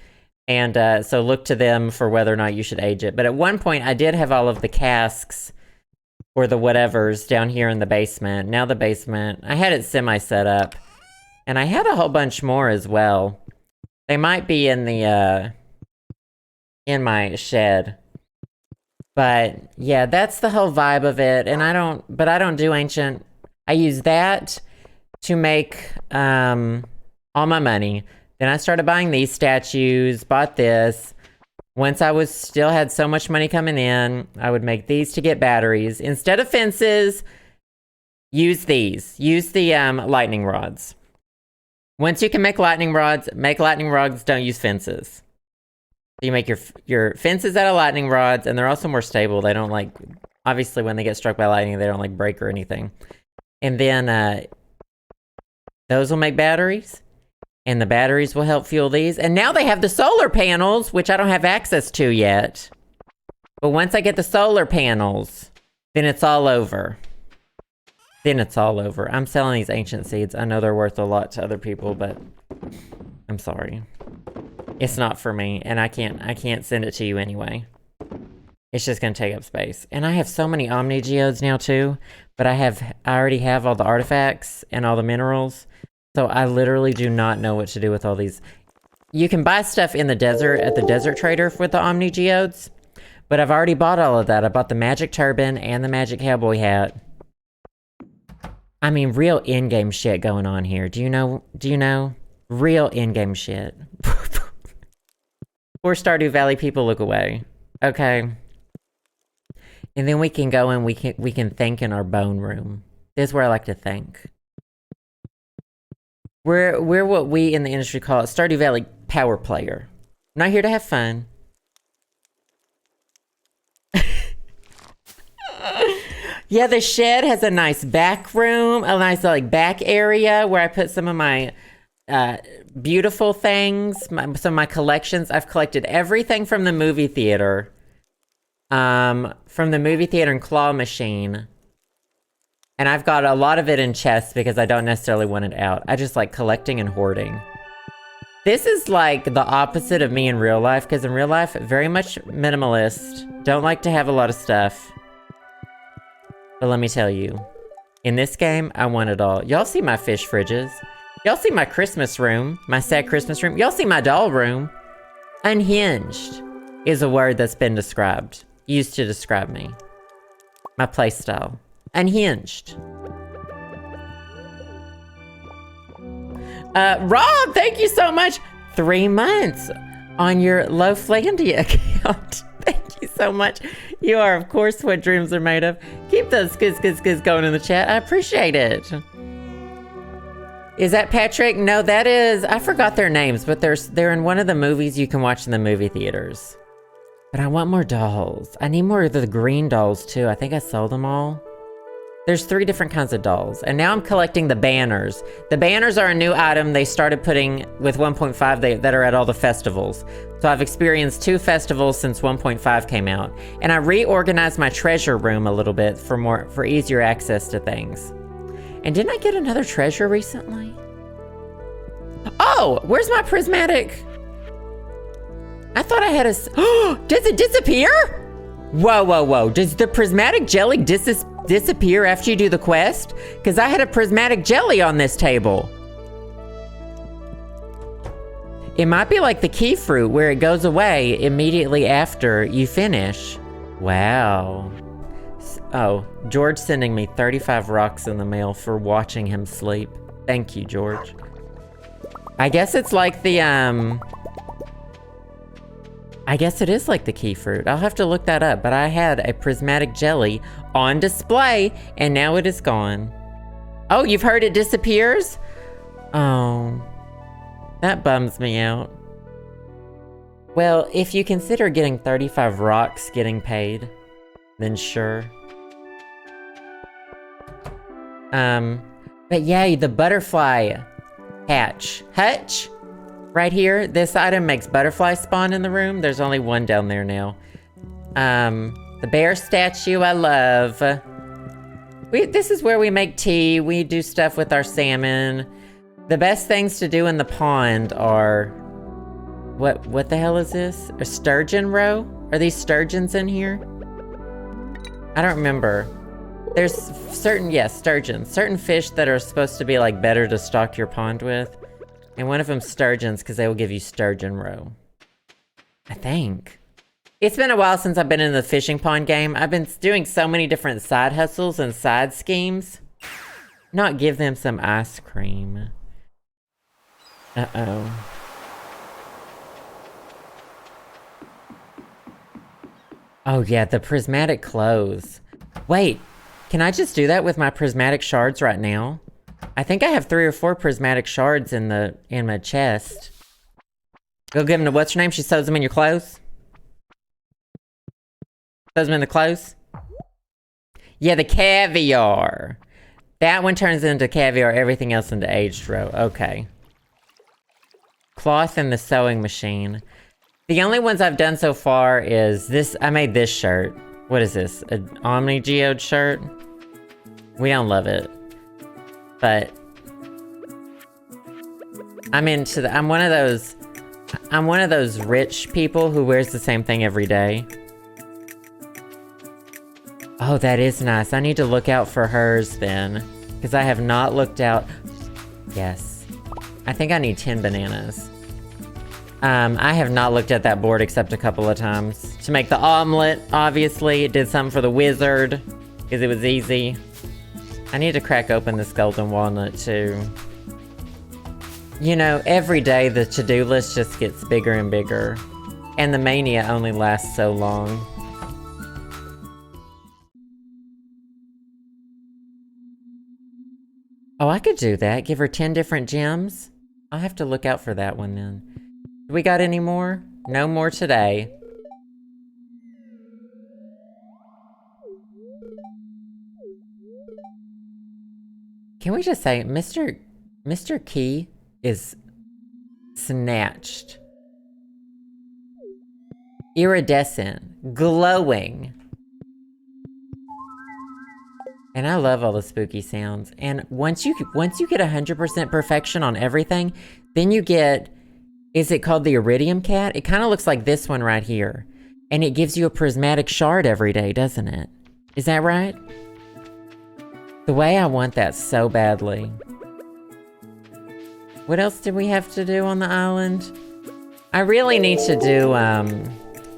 and so look to them for whether or not you should age it. But at one point, I did have all of the casks or the whatevers down here in the basement. Now the basement, I had it semi-set up, and I had a whole bunch more as well. They might be in the, in my shed. But, yeah, that's the whole vibe of it, and I don't do ancient. I use that to make, all my money. Then I started buying these statues, bought this. Once I still had so much money coming in, I would make these to get batteries. Instead of fences, use these. Use the, lightning rods. Once you can make lightning rods, don't use fences. You make your fences out of lightning rods, and they're also more stable. They don't obviously when they get struck by lightning, they don't break or anything. And then those will make batteries, and the batteries will help fuel these. And now they have the solar panels, which I don't have access to yet. But once I get the solar panels, then it's all over. I'm selling these ancient seeds. I know they're worth a lot to other people, but I'm sorry. It's not for me, and I can't send it to you anyway. It's just gonna take up space. And I have so many Omni Geodes now too, but I already have all the artifacts and all the minerals, so I literally do not know what to do with all these. You can buy stuff in the desert at the Desert Trader with the Omni Geodes, but I've already bought all of that. I bought the magic turban and the magic cowboy hat. I mean, real in-game shit going on here. Do you know? Real in-game shit. Poor Stardew Valley people, look away. Okay. And then we can go and we can think in our bone room. This is where I like to think. We're what we in the industry call it Stardew Valley power player. I'm not here to have fun. Yeah, the shed has a nice back room, a nice like back area where I put some of my beautiful things, some of my collections. I've collected everything from the movie theater. And claw machine. And I've got a lot of it in chests because I don't necessarily want it out. I just like collecting and hoarding. This is like the opposite of me in real life, because in real life, very much minimalist. Don't like to have a lot of stuff. But let me tell you, in this game, I want it all. Y'all see my fish fridges. Y'all see my Christmas room, my sad Christmas room. Y'all see my doll room. Unhinged is a word that's been used to describe me. My playstyle. Unhinged. Rob, thank you so much. 3 months on your Loaflandia account. Thank you so much. You are, of course, what dreams are made of. Keep those skiz going in the chat. I appreciate it. Is that Patrick? No, that is... I forgot their names, but they're in one of the movies you can watch in the movie theaters. But I want more dolls. I need more of the green dolls, too. I think I sold them all. There's 3 different kinds of dolls. And now I'm collecting the banners. The banners are a new item they started putting with 1.5 that are at all the festivals. So I've experienced 2 festivals since 1.5 came out. And I reorganized my treasure room a little bit for easier access to things. And didn't I get another treasure recently? Oh, where's my prismatic? I thought I had a... Does it disappear? Whoa. Does the prismatic jelly disappear after you do the quest? Because I had a prismatic jelly on this table. It might be like the key fruit where it goes away immediately after you finish. Wow. Oh, George sending me 35 rocks in the mail for watching him sleep. Thank you, George. I guess it's like the, I guess it is like the key fruit. I'll have to look that up, but I had a prismatic jelly on display, and now it is gone. Oh, you've heard it disappears? Oh, that bums me out. Well, if you consider getting 35 rocks getting paid, then sure. But yeah, the butterfly hatch. Hutch? Right here, this item makes butterfly spawn in the room. There's only one down there now. The bear statue I love. This is where we make tea. We do stuff with our salmon. The best things to do in the pond are... What the hell is this? A sturgeon roe? Are these sturgeons in here? I don't remember. There's sturgeons. Certain fish that are supposed to be like better to stock your pond with. And one of them's sturgeons because they will give you sturgeon roe. I think. It's been a while since I've been in the fishing pond game. I've been doing so many different side hustles and side schemes. Not give them some ice cream. Uh-oh. Oh yeah, the prismatic clothes. Wait, can I just do that with my prismatic shards right now? I think I have 3 or 4 prismatic shards in my chest. Go give them to what's her name? She sews them in your clothes? Sews them in the clothes? Yeah, the caviar. That one turns into caviar, everything else into aged roe. Okay. Cloth and the sewing machine. The only ones I've done so far is this. I made this shirt. What is this? An Omni Geode shirt? We don't love it. But I'm one of those rich people who wears the same thing every day. Oh, that is nice. I need to look out for hers then, because I have not looked out. Yes. I think I need 10 bananas. I have not looked at that board except a couple of times. To make the omelet, obviously. It did something for the wizard, because it was easy. I need to crack open this golden walnut too. You know, every day the to-do list just gets bigger and bigger. And the mania only lasts so long. Oh, I could do that. Give her 10 different gems. I'll have to look out for that one then. We got any more? No more today. Can we just say, Mr. Key is snatched. Iridescent. Glowing. And I love all the spooky sounds. And once you get 100% perfection on everything, then you get, is it called the Iridium Cat? It kind of looks like this one right here. And it gives you a prismatic shard every day, doesn't it? Is that right? The way I want that so badly. What else did we have to do on the island? I really need to do,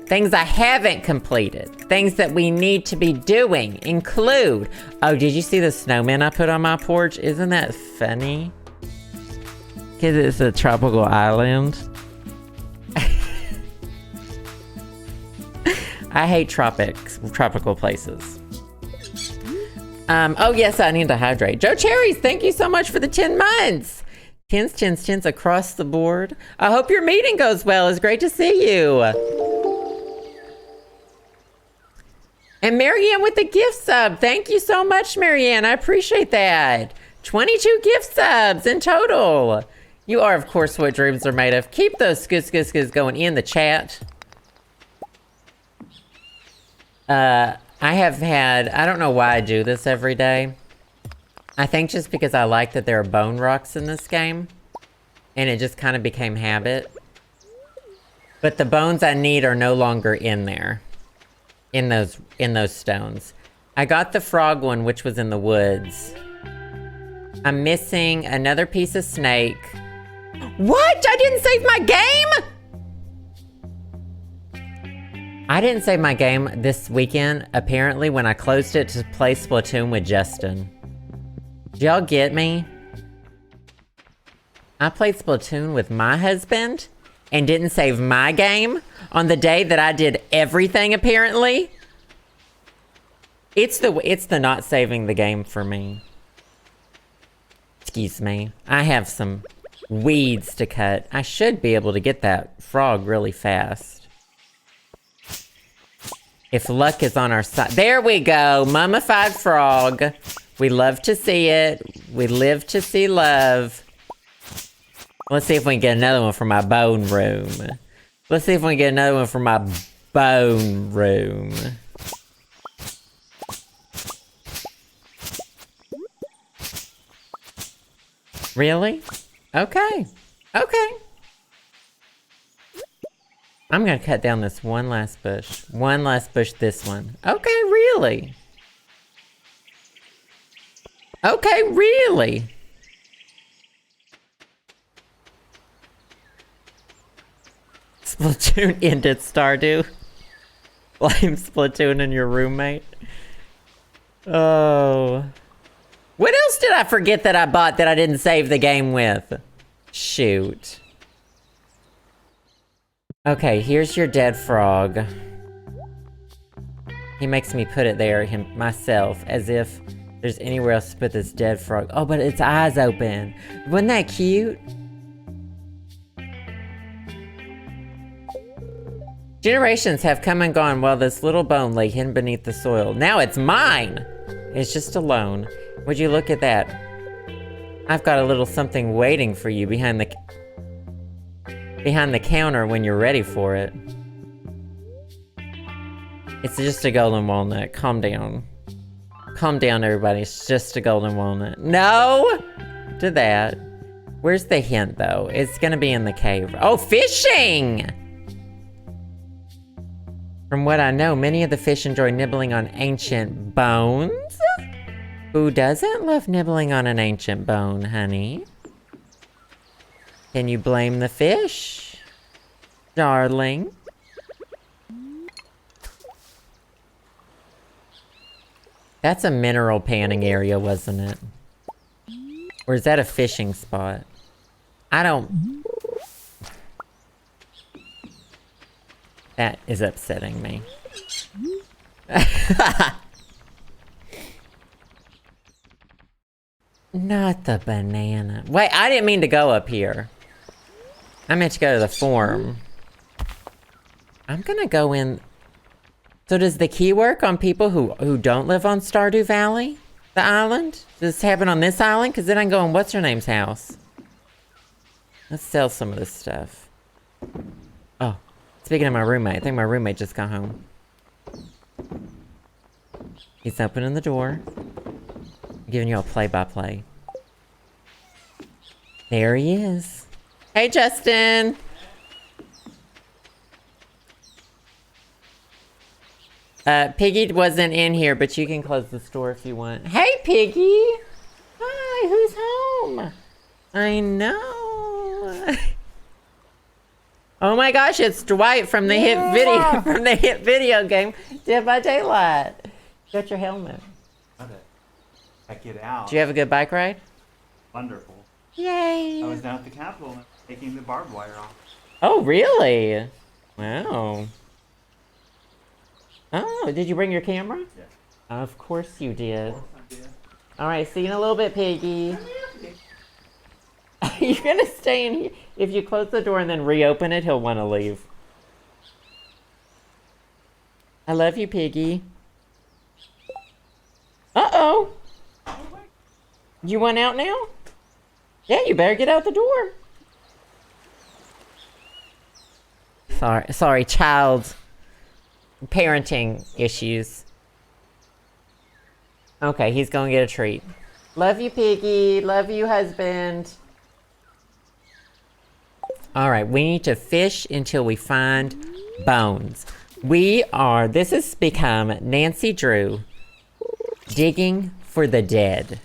things I haven't completed. Things that we need to be doing include... Oh, did you see the snowman I put on my porch? Isn't that funny? Because it's a tropical island. I hate tropical places. Oh yes, I need to hydrate. Joe Cherries, thank you so much for the 10 months. 10s across the board. I hope your meeting goes well. It's great to see you. And Marianne with the gift sub. Thank you so much, Marianne. I appreciate that. 22 gift subs in total. You are, of course, what dreams are made of. Keep those skis going in the chat. I have had, I don't know why I do this every day. I think just because I like that there are bone rocks in this game. And it just kind of became habit. But the bones I need are no longer in there. In those stones. I got the frog one, which was in the woods. I'm missing another piece of snake. What? I didn't save my game? I didn't save my game this weekend, apparently, when I closed it to play Splatoon with Justin. Do y'all get me? I played Splatoon with my husband and didn't save my game on the day that I did everything, apparently. It's the not saving the game for me. Excuse me. I have some weeds to cut. I should be able to get that frog really fast. If luck is on our side. There we go. Mummified frog. We love to see it. We live to see love. Let's see if we can get another one from my bone room. Let's see if we can get another one from my bone room. Really? Okay. Okay. I'm gonna cut down this one last bush. One last bush, this one. Okay, really? Okay, really? Splatoon ended Stardew. Blame Splatoon and your roommate. Oh. What else did I forget that I bought that I didn't save the game with? Shoot. Okay, here's your dead frog. He makes me put it there myself, as if there's anywhere else to put this dead frog. Oh, but its eyes open. Wasn't that cute? Generations have come and gone while this little bone lay hidden beneath the soil. Now it's mine! It's just alone. Would you look at that? I've got a little something waiting for you behind the counter when you're ready for it. It's just a golden walnut. Calm down. Calm down, everybody. It's just a golden walnut. No! To that. Where's the hint, though? It's gonna be in the cave. Oh, fishing! From what I know, many of the fish enjoy nibbling on ancient bones. Who doesn't love nibbling on an ancient bone, honey? Can you blame the fish, darling? That's a mineral panning area, wasn't it? Or is that a fishing spot? I don't... That is upsetting me. Not the banana. Wait, I didn't mean to go up here. I meant to go to the farm. I'm gonna go in... So does the key work on people who don't live on Stardew Valley? The island? Does this happen on this island? Because then I can go in what's-her-name's house. Let's sell some of this stuff. Oh, speaking of my roommate, I think my roommate just got home. He's opening the door. I'm giving you a play-by-play. There he is. Hey, Justin! Piggy wasn't in here, but you can close the store if you want. Hey, Piggy! Hi, who's home? I know. Oh my gosh, it's Dwight from the hit video game Dead by Daylight. You got your helmet. Got it. Check it out. Did you have a good bike ride? Wonderful. Yay! I was down at the Capitol taking the barbed wire off. Oh, really? Wow. Oh, did you bring your camera? Yeah. Of course you did. Of course I did. All right, see you in a little bit, Piggy. You're gonna stay in here. If you close the door and then reopen it, he'll want to leave. I love you, Piggy. Uh-oh. You want out now? Yeah, you better get out the door. Sorry, child. Parenting issues. Okay, he's gonna get a treat. Love you, Piggy. Love you, husband. All right, we need to fish until we find bones. This has become Nancy Drew digging for the dead.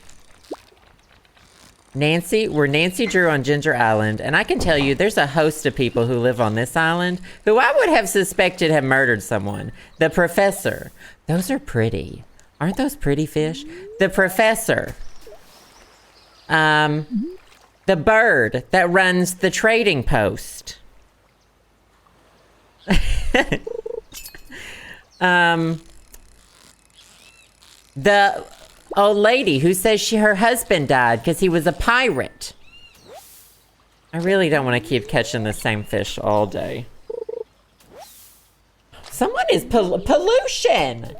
We're Nancy Drew on Ginger Island, and I can tell you there's a host of people who live on this island who I would have suspected have murdered someone. The professor. Those are pretty. Aren't those pretty fish? The professor. The bird that runs the trading post. The old lady who says her husband died because he was a pirate. I really don't want to keep catching the same fish all day. Someone is pollution.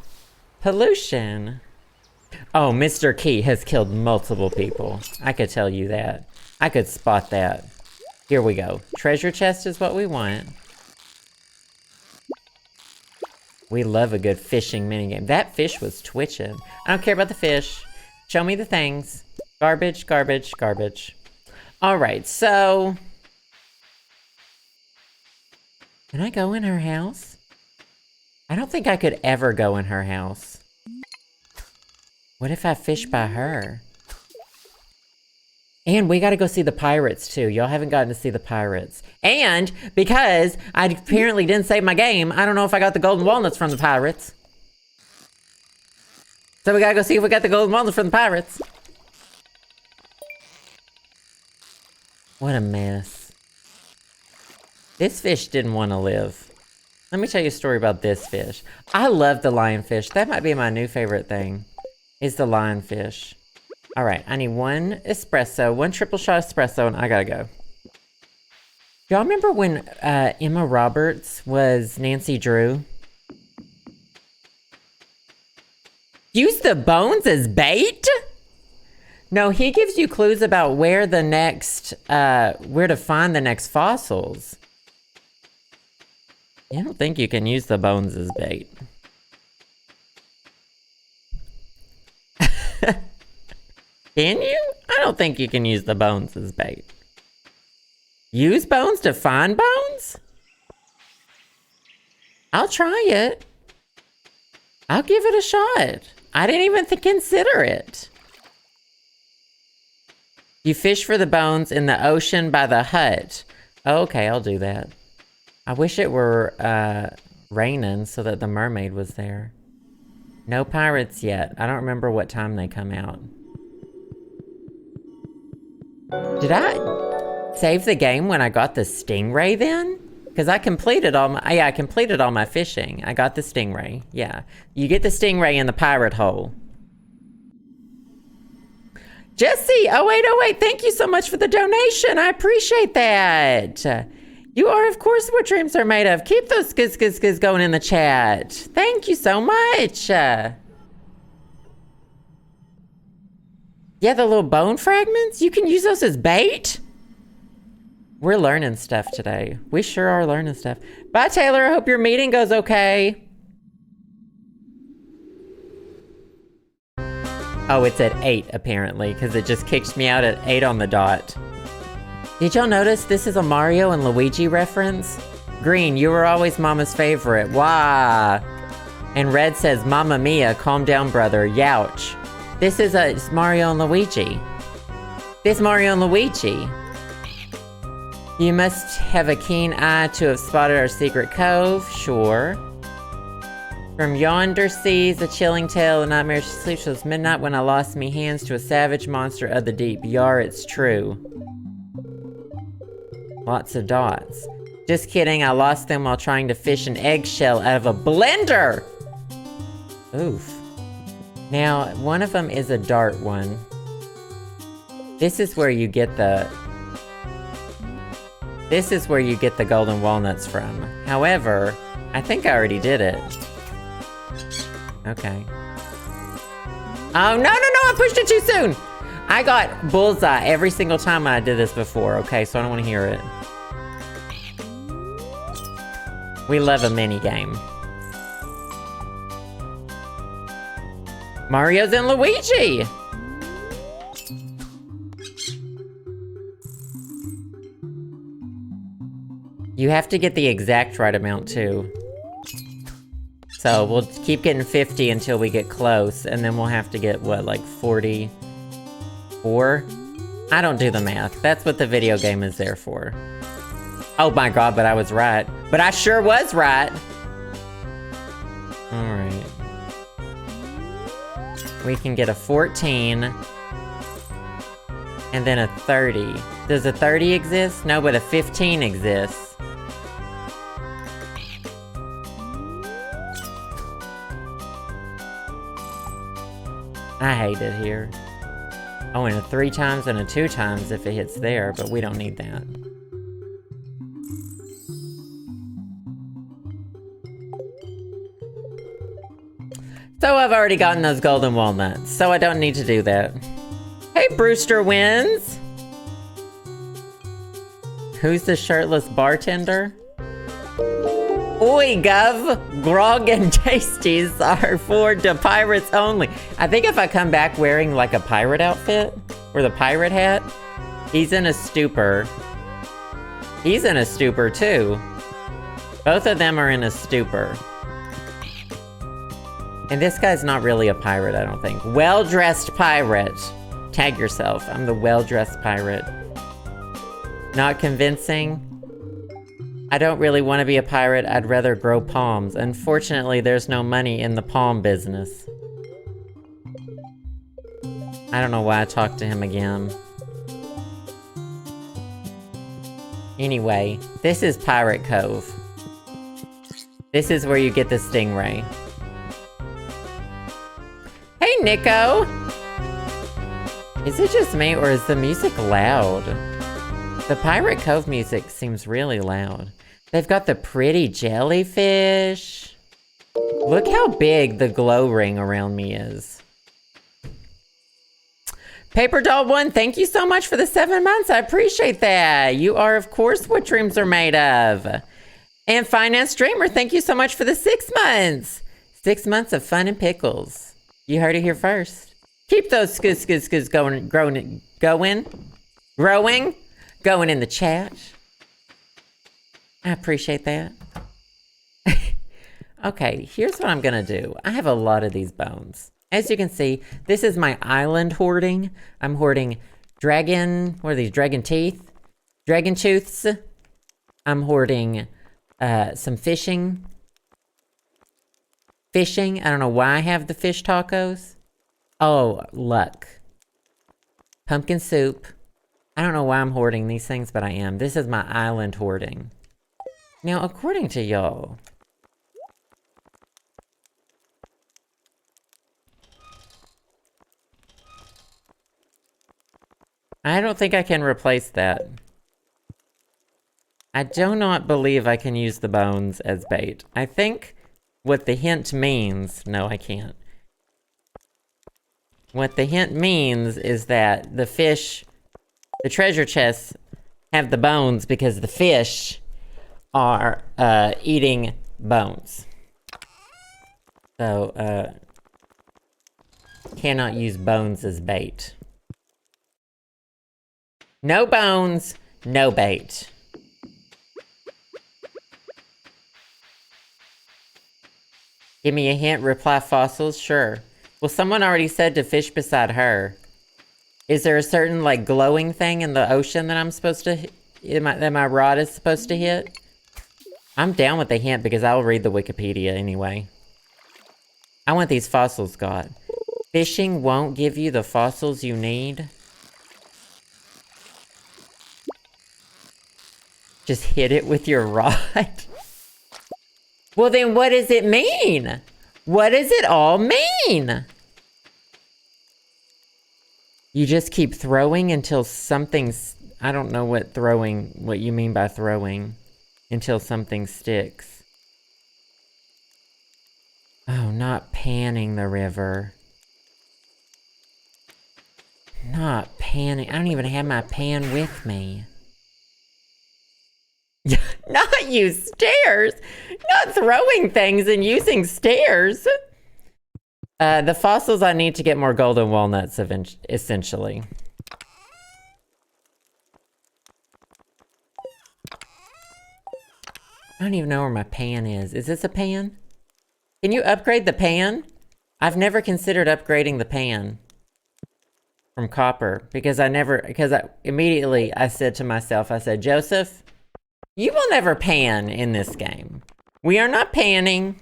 Pollution. Oh, Mr. Key has killed multiple people. I could tell you that. I could spot that. Here we go. Treasure chest is what we want. We love a good fishing minigame. That fish was twitching. I don't care about the fish. Show me the things. Garbage, garbage, garbage. All right, so... Can I go in her house? I don't think I could ever go in her house. What if I fish by her? And we gotta go see the pirates too. Y'all haven't gotten to see the pirates. And because I apparently didn't save my game, I don't know if I got the golden walnuts from the pirates. So we gotta go see if we got the golden walnuts from the pirates. What a mess. This fish didn't want to live. Let me tell you a story about this fish. I love the lionfish. That might be my new favorite thing, is the lionfish. All right, I need one espresso, one triple shot espresso, and I gotta go. Y'all remember when Emma Roberts was Nancy Drew? Use the bones as bait? No, he gives you clues about where the next, where to find the next fossils. I don't think you can use the bones as bait. Can you? I don't think you can use the bones as bait. Use bones to find bones? I'll try it. I'll give it a shot. I didn't even consider it. You fish for the bones in the ocean by the hut. Okay, I'll do that. I wish it were raining so that the mermaid was there. No pirates yet. I don't remember what time they come out. Did I save the game when I got the stingray then? Because I completed all my, yeah, I completed all my fishing. I got the stingray, yeah. You get the stingray in the pirate hole. Jesse, oh wait, thank you so much for the donation. I appreciate that. You are, of course, what dreams are made of. Keep those skis going in the chat. Thank you so much. Yeah, the little bone fragments, you can use those as bait? We're learning stuff today. We sure are learning stuff. Bye, Taylor. I hope your meeting goes okay. Oh, it's at 8, apparently, because it just kicked me out at 8 on the dot. Did y'all notice this is a Mario and Luigi reference? Green, you were always Mama's favorite. Wah! And Red says, Mamma Mia, calm down, brother. Youch. This is it's Mario and Luigi. This Mario and Luigi. You must have a keen eye to have spotted our secret cove. Sure. From yonder seas, a chilling tale, a nightmare sleepless midnight when I lost me hands to a savage monster of the deep. Yar, it's true. Lots of dots. Just kidding, I lost them while trying to fish an eggshell out of a blender! Oof. Now, one of them is a dart one. This is where you get the... This is where you get the golden walnuts from. However, I think I already did it. Okay. Oh, no, I pushed it too soon! I got bullseye every single time I did this before, okay, so I don't want to hear it. We love a mini game. Mario's and Luigi! You have to get the exact right amount, too. So, we'll keep getting 50 until we get close, and then we'll have to get, what, like 44? I don't do the math. That's what the video game is there for. Oh my god, but I was right. But I sure was right! Alright. We can get a 14. And then a 30. Does a 30 exist? No, but a 15 exists. I hate it here. Oh, and a 3 times and a 2 times if it hits there, but we don't need that. So I've already gotten those golden walnuts, so I don't need to do that. Hey, Brewster wins! Who's the shirtless bartender? Oi, Gov! Grog and tasties are for the pirates only. I think if I come back wearing like a pirate outfit, or the pirate hat, he's in a stupor. He's in a stupor too. Both of them are in a stupor. And this guy's not really a pirate, I don't think. Well-dressed pirate. Tag yourself. I'm the well-dressed pirate. Not convincing. I don't really want to be a pirate. I'd rather grow palms. Unfortunately, there's no money in the palm business. I don't know why I talked to him again. Anyway, this is Pirate Cove. This is where you get the stingray. Hey, Nico! Is it just me, or is the music loud? The Pirate Cove music seems really loud. They've got the pretty jellyfish. Look how big the glow ring around me is. Paper Doll 1, thank you so much for the 7 months. I appreciate that. You are, of course, what dreams are made of. And Finance Dreamer, thank you so much for the 6 months. 6 months of fun and pickles. You heard it here first. Keep those skis going in the chat. I appreciate that. Okay, here's what I'm gonna do. I have a lot of these bones. As you can see, this is my island hoarding. I'm hoarding dragon, what are these, dragon teeth? Dragon tooths. I'm hoarding some fishing Fishing. I don't know why I have the fish tacos. Oh, luck. Pumpkin soup. I don't know why I'm hoarding these things, but I am. This is my island hoarding. Now, according to y'all, I don't think I can replace that. I do not believe I can use the bones as bait. I think what the hint means... No, I can't. What the hint means is that the fish... The treasure chests have the bones because the fish are eating bones. So, cannot use bones as bait. No bones, no bait. Give me a hint, reply fossils, sure. Well, someone already said to fish beside her. Is there a certain, like, glowing thing in the ocean that I'm supposed to, that my rod is supposed to hit? I'm down with the hint because I'll read the Wikipedia anyway. I want these fossils got. Fishing won't give you the fossils you need. Just hit it with your rod. Well, then what does it mean? What does it all mean? You just keep throwing until something's... I don't know what you mean by throwing. Until something sticks. Oh, not panning the river. Not panning. I don't even have my pan with me. Not use stairs! Not throwing things and using stairs! The fossils I need to get more golden walnuts, essentially. I don't even know where my pan is. Is this a pan? Can you upgrade the pan? I've never considered upgrading the pan. From copper. Because immediately I said to myself, I said, Joseph, you will never pan in this game. We are not panning.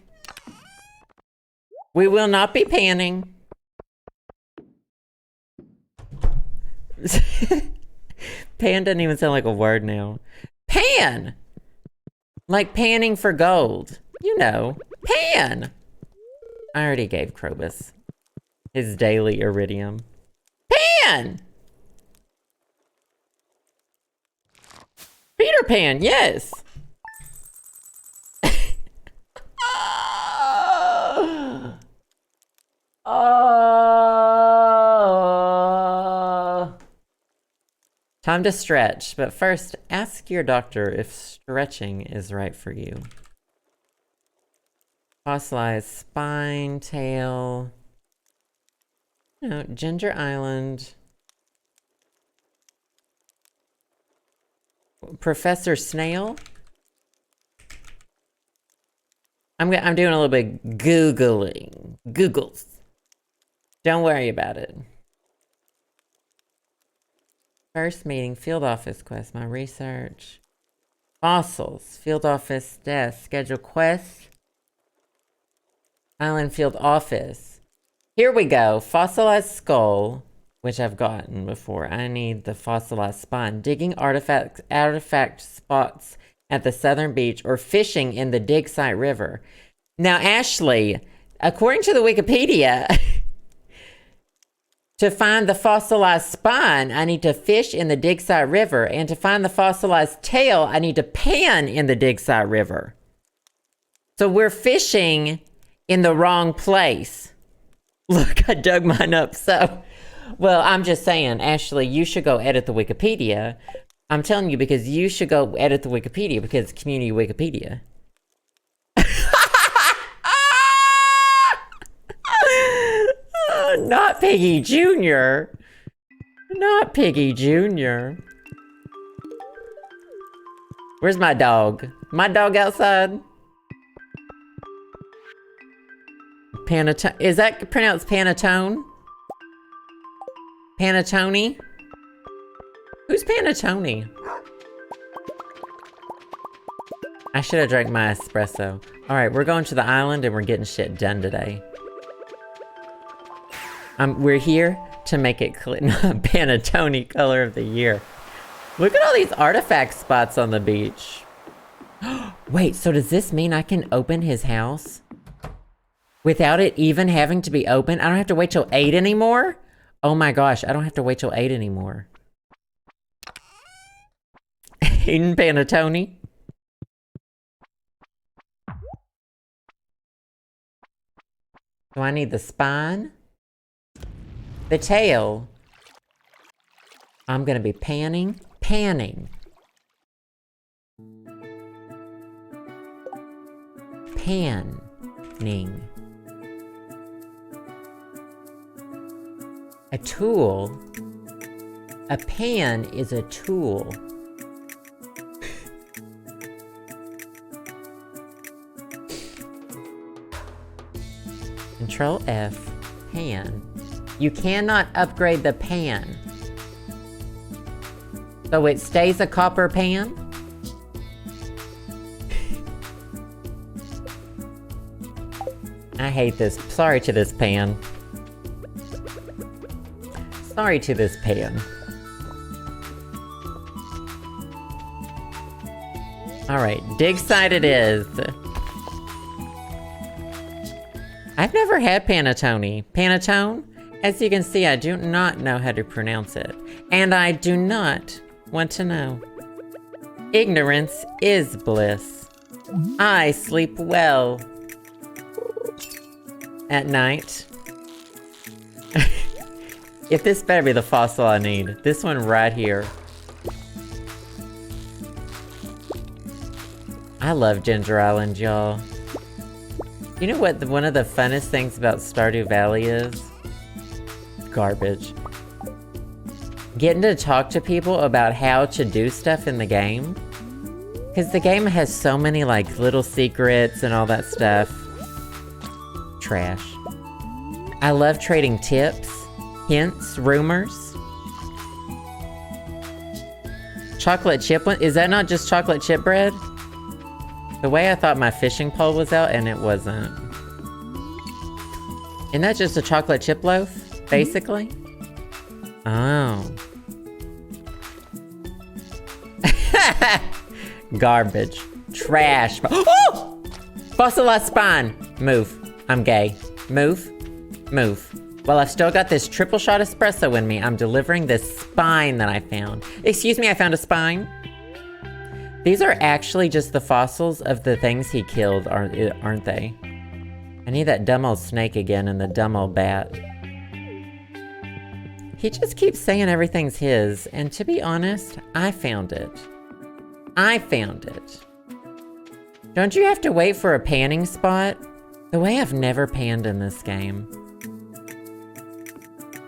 We will not be panning. Pan doesn't even sound like a word now. Pan! Like panning for gold. You know. Pan! I already gave Krobus his daily iridium. Pan! Peter Pan, yes! Time to stretch, but first, ask your doctor if stretching is right for you. Fossilized spine, tail. No, Ginger Island. Professor Snail. I'm doing a little bit Googling. Googles. Don't worry about it. First meeting, field office quest, my research. Fossils, field office desk, schedule quest. Island field office. Here we go, fossilized skull, which I've gotten before. I need the fossilized spine. Digging artifact spots at the southern beach or fishing in the dig site river. Now, Ashley, according to the Wikipedia, to find the fossilized spine, I need to fish in the dig site river. And to find the fossilized tail, I need to pan in the dig site river. So we're fishing in the wrong place. Look, I dug mine up, so... Well, I'm just saying, Ashley, you should go edit the Wikipedia. I'm telling you because you should go edit the Wikipedia because it's community Wikipedia. Not Piggy Jr. Not Piggy Jr. Where's my dog? My dog outside? Panatone. Is that pronounced Panatone? Panatone? Who's Panatone? I should have drank my espresso. Alright, we're going to the island and we're getting shit done today. We're here to make it Panettone color of the year. Look at all these artifact spots on the beach. Wait, so does this mean I can open his house? Without it even having to be open? I don't have to wait till 8 anymore? Oh my gosh, I don't have to wait till 8 anymore. Eating Panettone? Do I need the spine? The tail? I'm gonna be panning. Panning. Panning. A tool? A pan is a tool. Control F, pan. You cannot upgrade the pan. So it stays a copper pan? I hate this. Sorry to this pan. Sorry to this pan. Alright, dig site it is. I've never had panettone. Panettone? As you can see, I do not know how to pronounce it. And I do not want to know. Ignorance is bliss. I sleep well at night. If this better be the fossil I need. This one right here. I love Ginger Island, y'all. You know what one of the funnest things about Stardew Valley is? Garbage. Getting to talk to people about how to do stuff in the game. Because the game has so many like little secrets and all that stuff. Trash. I love trading tips, hints, rumors. Chocolate chip one? Is that not just chocolate chip bread? The way I thought my fishing pole was out, and it wasn't. Isn't that just a chocolate chip loaf, basically? Oh. Garbage. Trash. Oh! Fossilized spine. Move. I'm gay. Move. Move. Well, I've still got this triple shot espresso in me. I'm delivering this spine that I found. Excuse me, I found a spine. These are actually just the fossils of the things he killed, aren't they? I need that dumb old snake again and the dumb old bat. He just keeps saying everything's his, and to be honest, I found it. I found it. Don't you have to wait for a panning spot? The way I've never panned in this game.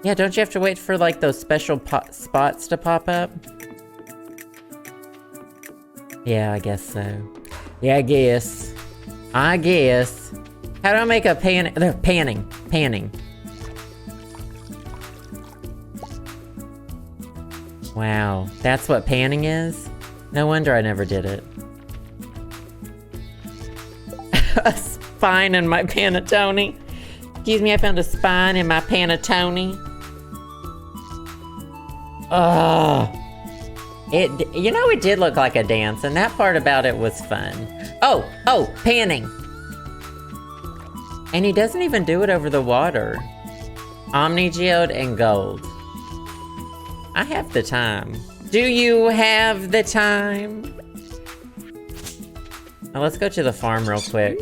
Yeah, don't you have to wait for like those special spots to pop up? Yeah, I guess so. Yeah, I guess. I guess. How do I make a panning? Panning. Wow, that's what panning is? No wonder I never did it. A spine in my panettone. Excuse me, I found a spine in my panettone. Ugh. You know, it did look like a dance, and that part about it was fun. Oh, panning. And he doesn't even do it over the water. Omni-geode and gold. I have the time. Do you have the time? Now let's go to the farm real quick.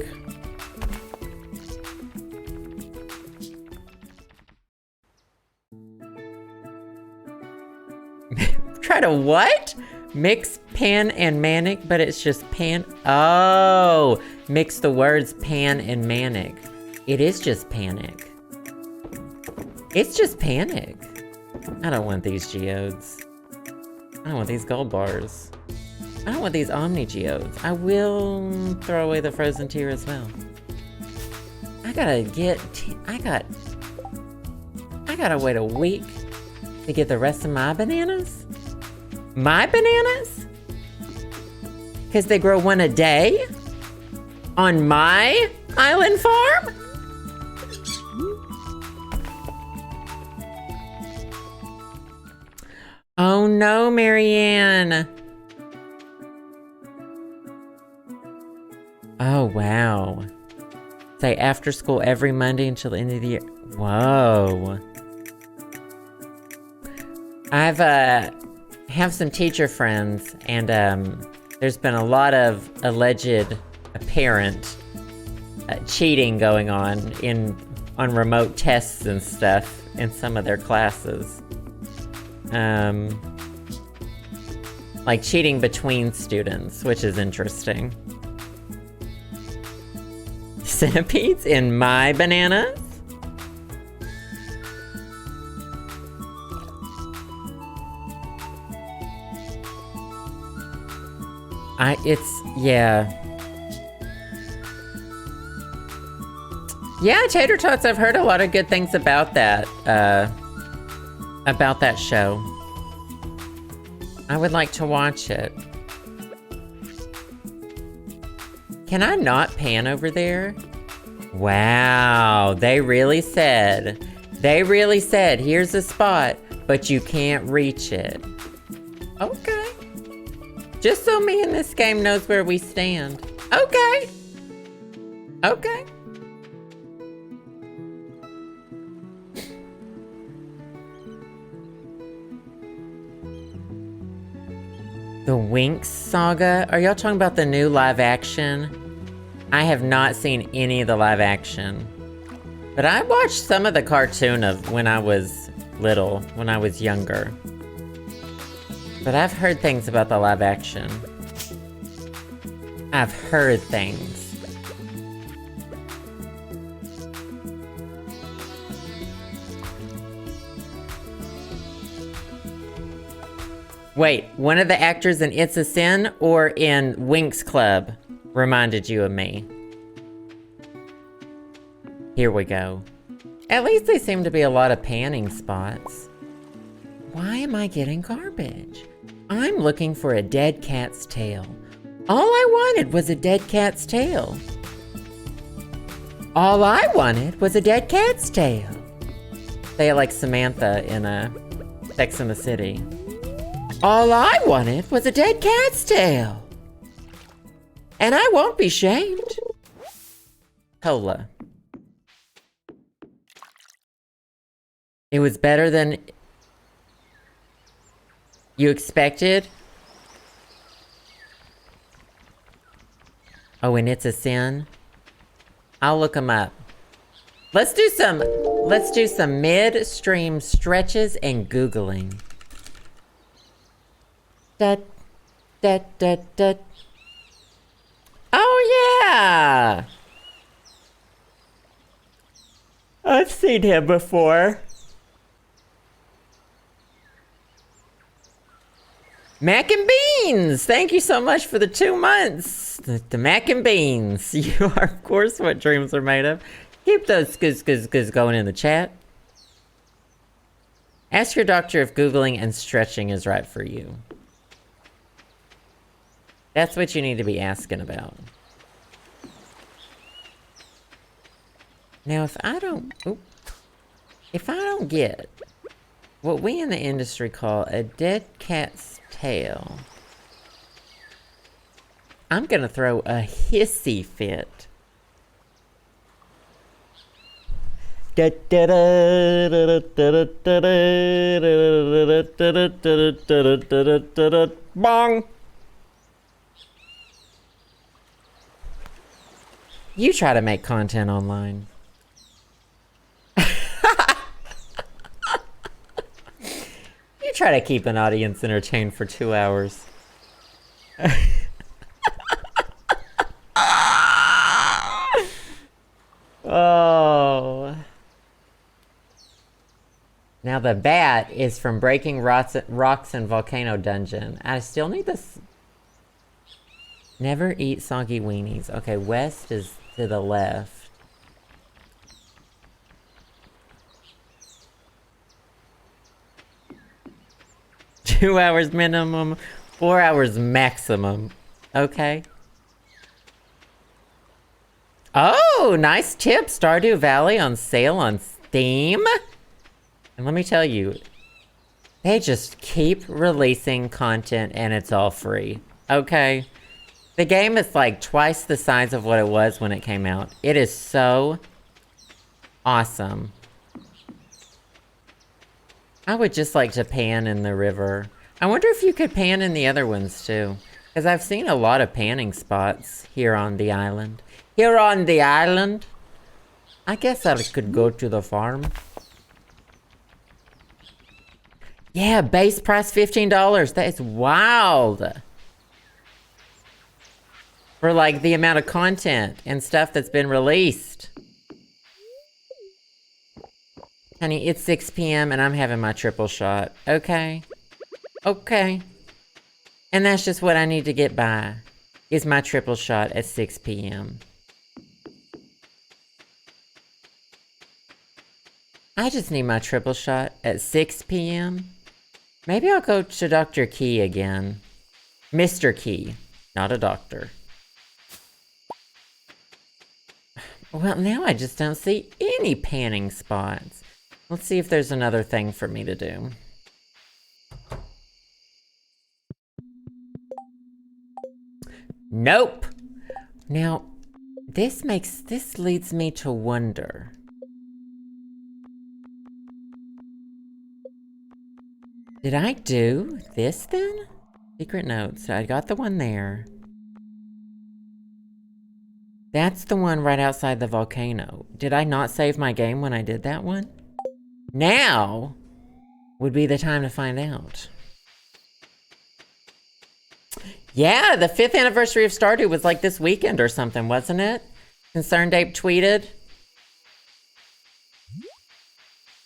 Try to what? Mix pan and manic, but it's just pan. Oh, mix the words pan and manic. It is just panic. It's just panic. I don't want these geodes. I don't want these gold bars. I don't want these omni geodes. I will throw away the frozen tear as well. I gotta wait a week to get the rest of my bananas. My bananas? Because they grow one a day? On my island farm? Oh no, Marianne. Oh, wow. Say after school every Monday until the end of the year. Whoa. I've have some teacher friends, and there's been a lot of alleged apparent cheating going on remote tests and stuff in some of their classes. Like cheating between students, which is interesting. Centipedes in my bananas? Yeah. Yeah, Tater Tots, I've heard a lot of good things about that show. I would like to watch it. Can I not pan over there? Wow, they really said, here's a spot, but you can't reach it. Okay. Just so me in this game knows where we stand. Okay. Okay. The Winx Saga? Are y'all talking about the new live action? I have not seen any of the live action. But I watched some of the cartoon of when I was little, when I was younger. But I've heard things about the live action. I've heard things. Wait, one of the actors in It's a Sin or in Winx Club reminded you of me? Here we go. At least they seem to be a lot of panning spots. Why am I getting garbage? I'm looking for a dead cat's tail. All I wanted was a dead cat's tail. All I wanted was a dead cat's tail. Say it like Samantha in Sex and the City. All I wanted was a dead cat's tail. And I won't be shamed. Cola. It was better than you expected? Oh, and It's a Sin? I'll look them up. Let's do some mid-stream stretches and Googling. Oh, yeah! I've seen him before. Mac and Beans! Thank you so much for the 2 months. The Mac and Beans. You are, of course, what dreams are made of. Keep those skizz going in the chat. Ask your doctor if Googling and stretching is right for you. That's what you need to be asking about. Now, if I don't get what we in the industry call a dead cat's tail, I'm gonna throw a hissy fit. Bong! You try to make content online. You try to keep an audience entertained for 2 hours. Oh. Now the bat is from Breaking Rocks and Volcano Dungeon. I still need this. Never eat soggy weenies. Okay, west is to the left. Two hours minimum, 4 hours maximum. Okay. Oh, nice tip. Stardew Valley on sale on Steam. And let me tell you, they just keep releasing content and it's all free. Okay. The game is like twice the size of what it was when it came out. It is so awesome. I would just like to pan in the river. I wonder if you could pan in the other ones too. Because I've seen a lot of panning spots here on the island. Here on the island? I guess I could go to the farm. Yeah, base price $15. That is wild. For like the amount of content and stuff that's been released. Honey, it's 6 p.m. and I'm having my triple shot. Okay. Okay. And that's just what I need to get by. Is my triple shot at 6 p.m. I just need my triple shot at 6 p.m. Maybe I'll go to Dr. Key again. Mr. Key, not a doctor. Well, now I just don't see any panning spots. Let's see if there's another thing for me to do. Nope. Now, this leads me to wonder. Did I do this then? Secret notes. I got the one there. That's the one right outside the volcano. Did I not save my game when I did that one? Now would be the time to find out. Yeah, the 5th anniversary of Stardew was like this weekend or something, wasn't it? Concerned Ape tweeted.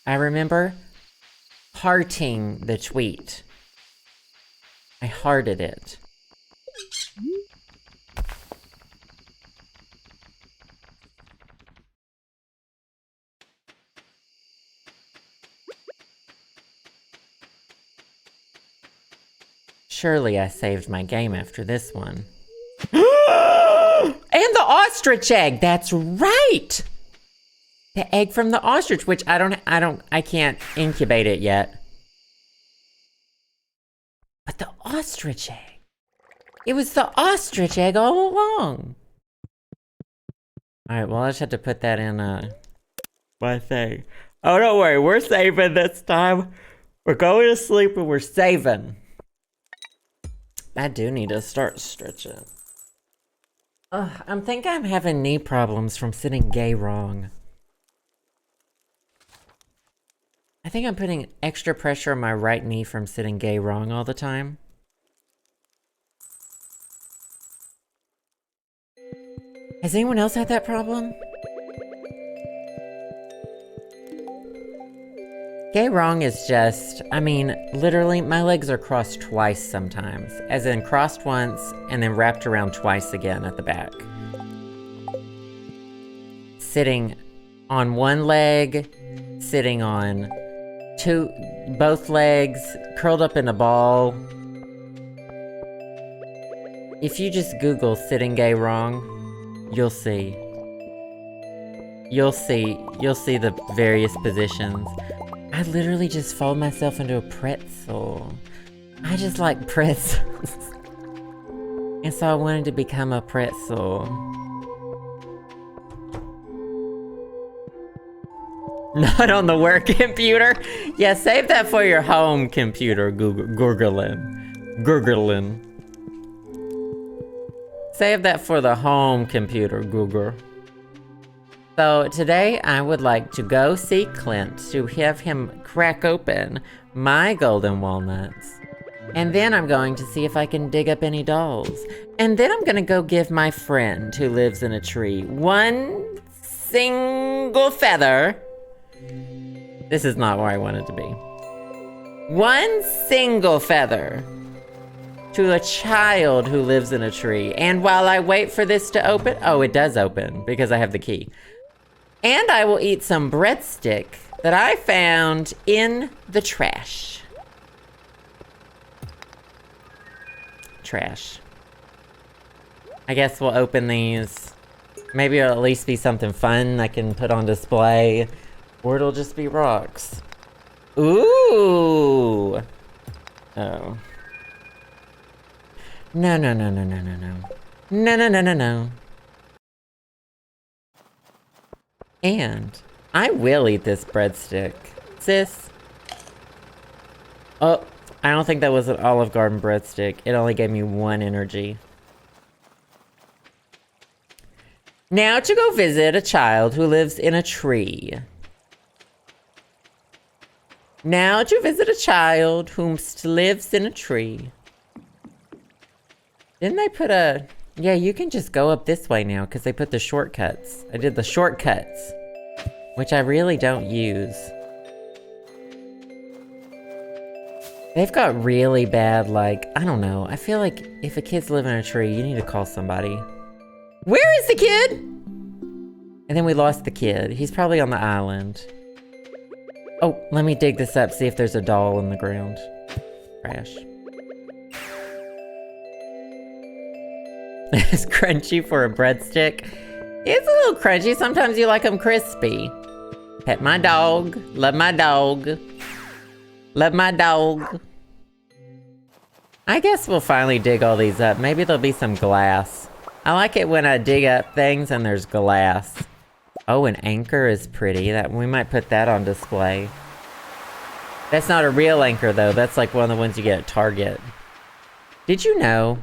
I remember hearting the tweet. I hearted it. Surely I saved my game after this one. And the ostrich egg, that's right! The egg from the ostrich, which I can't incubate it yet. But the ostrich egg. It was the ostrich egg all along. Alright, well I just had to put that in my thing. Oh, don't worry, we're saving this time. We're going to sleep and we're saving. I do need to start stretching. I think I'm having knee problems from sitting gay wrong. I think I'm putting extra pressure on my right knee from sitting gay wrong all the time. Has anyone else had that problem? Gay wrong is just, I mean, literally, my legs are crossed twice sometimes. As in crossed once, and then wrapped around twice again at the back. Sitting on one leg, sitting on both legs, curled up in a ball. If you just Google sitting gay wrong, you'll see. You'll see the various positions. I literally just fold myself into a pretzel. I just like pretzels. And so I wanted to become a pretzel. Not on the work computer? Yeah, save that for your home computer, Gurglin. Save that for the home computer, Google. So today I would like to go see Clint to have him crack open my golden walnuts. And then I'm going to see if I can dig up any dolls. And then I'm gonna go give my friend who lives in a tree one single feather. This is not where I want it to be. One single feather to a child who lives in a tree. And while I wait for this to open, oh, it does open because I have the key. And I will eat some breadstick that I found in the trash. I guess we'll open these. Maybe it'll at least be something fun I can put on display. Or it'll just be rocks. Ooh! Oh. No, no, no, no, no, no, no. No, no, no, no, no. And I will eat this breadstick. Sis. Oh, I don't think that was an Olive Garden breadstick. It only gave me 1 energy. Now to go visit a child who lives in a tree. Now to visit a child who lives in a tree. Didn't they put a... Yeah, you can just go up this way now because they put the shortcuts. I did the shortcuts, which I really don't use. They've got really bad, like, I don't know. I feel like if a kid's living in a tree, you need to call somebody. Where is the kid? And then we lost the kid. He's probably on the island. Oh, let me dig this up, see if there's a doll in the ground. Trash. It's crunchy for a breadstick. It's a little crunchy. Sometimes you like them crispy. Pet my dog. Love my dog. Love my dog. I guess we'll finally dig all these up. Maybe there'll be some glass. I like it when I dig up things and there's glass. Oh, an anchor is pretty. We might put that on display. That's not a real anchor though. That's like one of the ones you get at Target. Did you know?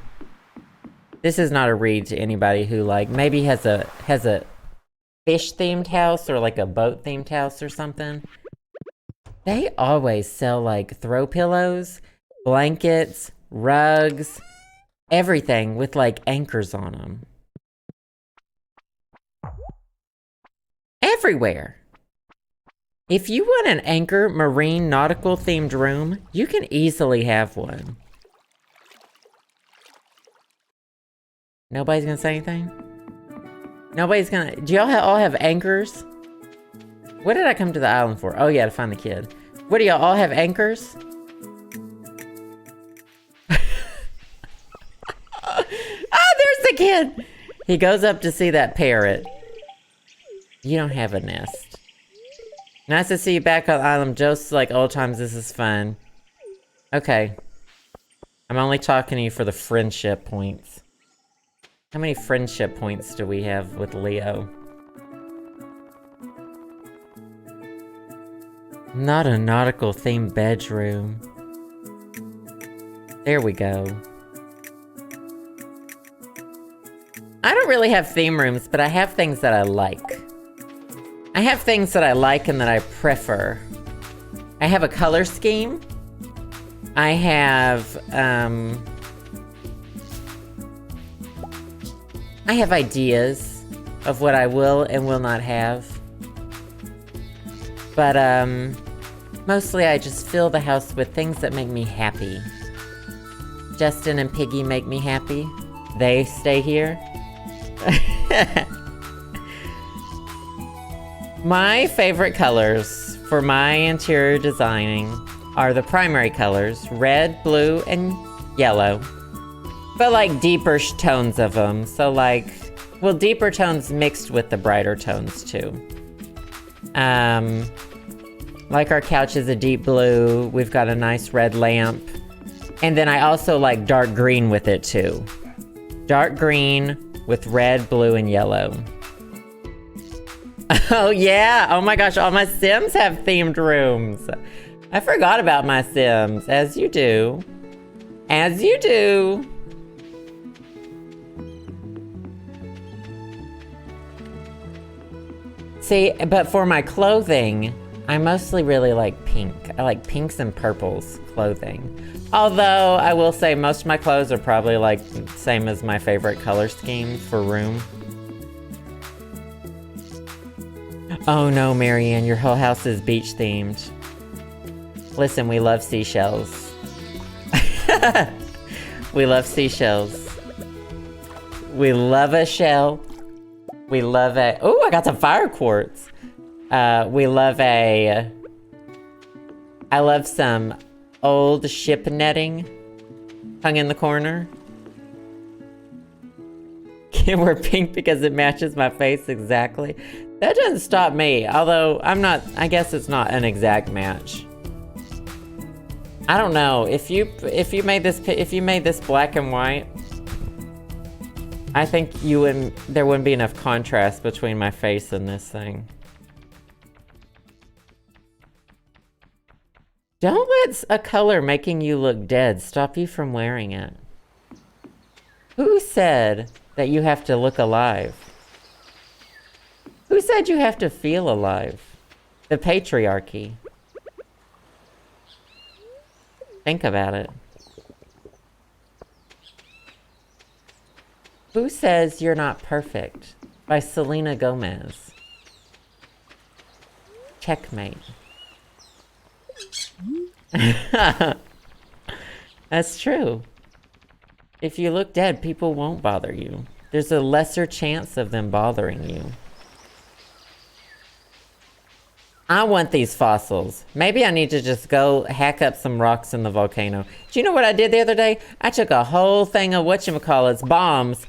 This is not a read to anybody who like maybe has a fish themed house or like a boat themed house or something. They always sell like throw pillows, blankets, rugs, everything with like anchors on them. Everywhere. If you want an anchor marine nautical themed room, you can easily have one. Nobody's gonna say anything? Nobody's gonna... Do y'all all have anchors? What did I come to the island for? Oh yeah, to find the kid. What do y'all all have anchors? Oh, there's the kid! He goes up to see that parrot. You don't have a nest. Nice to see you back on the island. Just like old times, this is fun. Okay. I'm only talking to you for the friendship points. How many friendship points do we have with Leo? Not a nautical themed bedroom. There we go. I don't really have theme rooms, but I have things that I like. I have things that I like and that I prefer. I have a color scheme. I have ideas of what I will and will not have. But, mostly I just fill the house with things that make me happy. Justin and Piggy make me happy. They stay here. My favorite colors for my interior designing are the primary colors, red, blue, and yellow. But like deeper tones of them. So like, well, deeper tones mixed with the brighter tones too. Like our couch is a deep blue. We've got a nice red lamp. And then I also like dark green with it too. Dark green with red, blue, and yellow. Oh yeah, oh my gosh, all my Sims have themed rooms. I forgot about my Sims, as you do. As you do. See, but for my clothing, I mostly really like pink. I like pinks and purples clothing. Although, I will say most of my clothes are probably like same as my favorite color scheme for room. Oh no, Marianne, your whole house is beach themed. Listen, we love seashells. We love seashells. We love a shell. We love a... Oh, I got some fire quartz. We love a... I love some old ship netting hung in the corner. can't wear pink because it matches my face exactly. That doesn't stop me, although I guess it's not an exact match. I don't know, if you made this black and white, I think there wouldn't be enough contrast between my face and this thing. Don't let a color making you look dead stop you from wearing it. Who said that you have to look alive? Who said you have to feel alive? The patriarchy. Think about it. Who says you're not perfect? By Selena Gomez. Checkmate. That's true. If you look dead, people won't bother you. There's a lesser chance of them bothering you. I want these fossils. Maybe I need to just go hack up some rocks in the volcano. Do you know what I did the other day? I took a whole thing of whatchamacallits, bombs,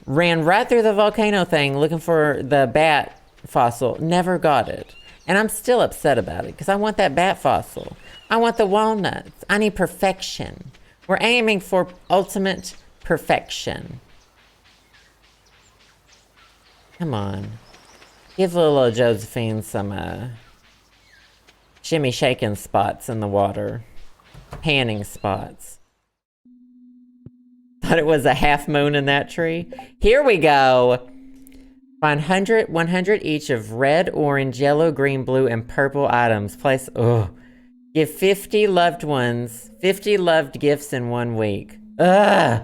ran right through the volcano thing looking for the bat fossil. Never got it. And I'm still upset about it because I want that bat fossil. I want the walnuts. I need perfection. We're aiming for ultimate perfection. Come on. Give little Josephine some shimmy shaking spots in the water. Panning spots. Thought it was a half moon in that tree. Here we go. 100 each of red, orange, yellow, green, blue, and purple items. Place, give 50 loved ones, 50 loved gifts in 1 week. Ugh.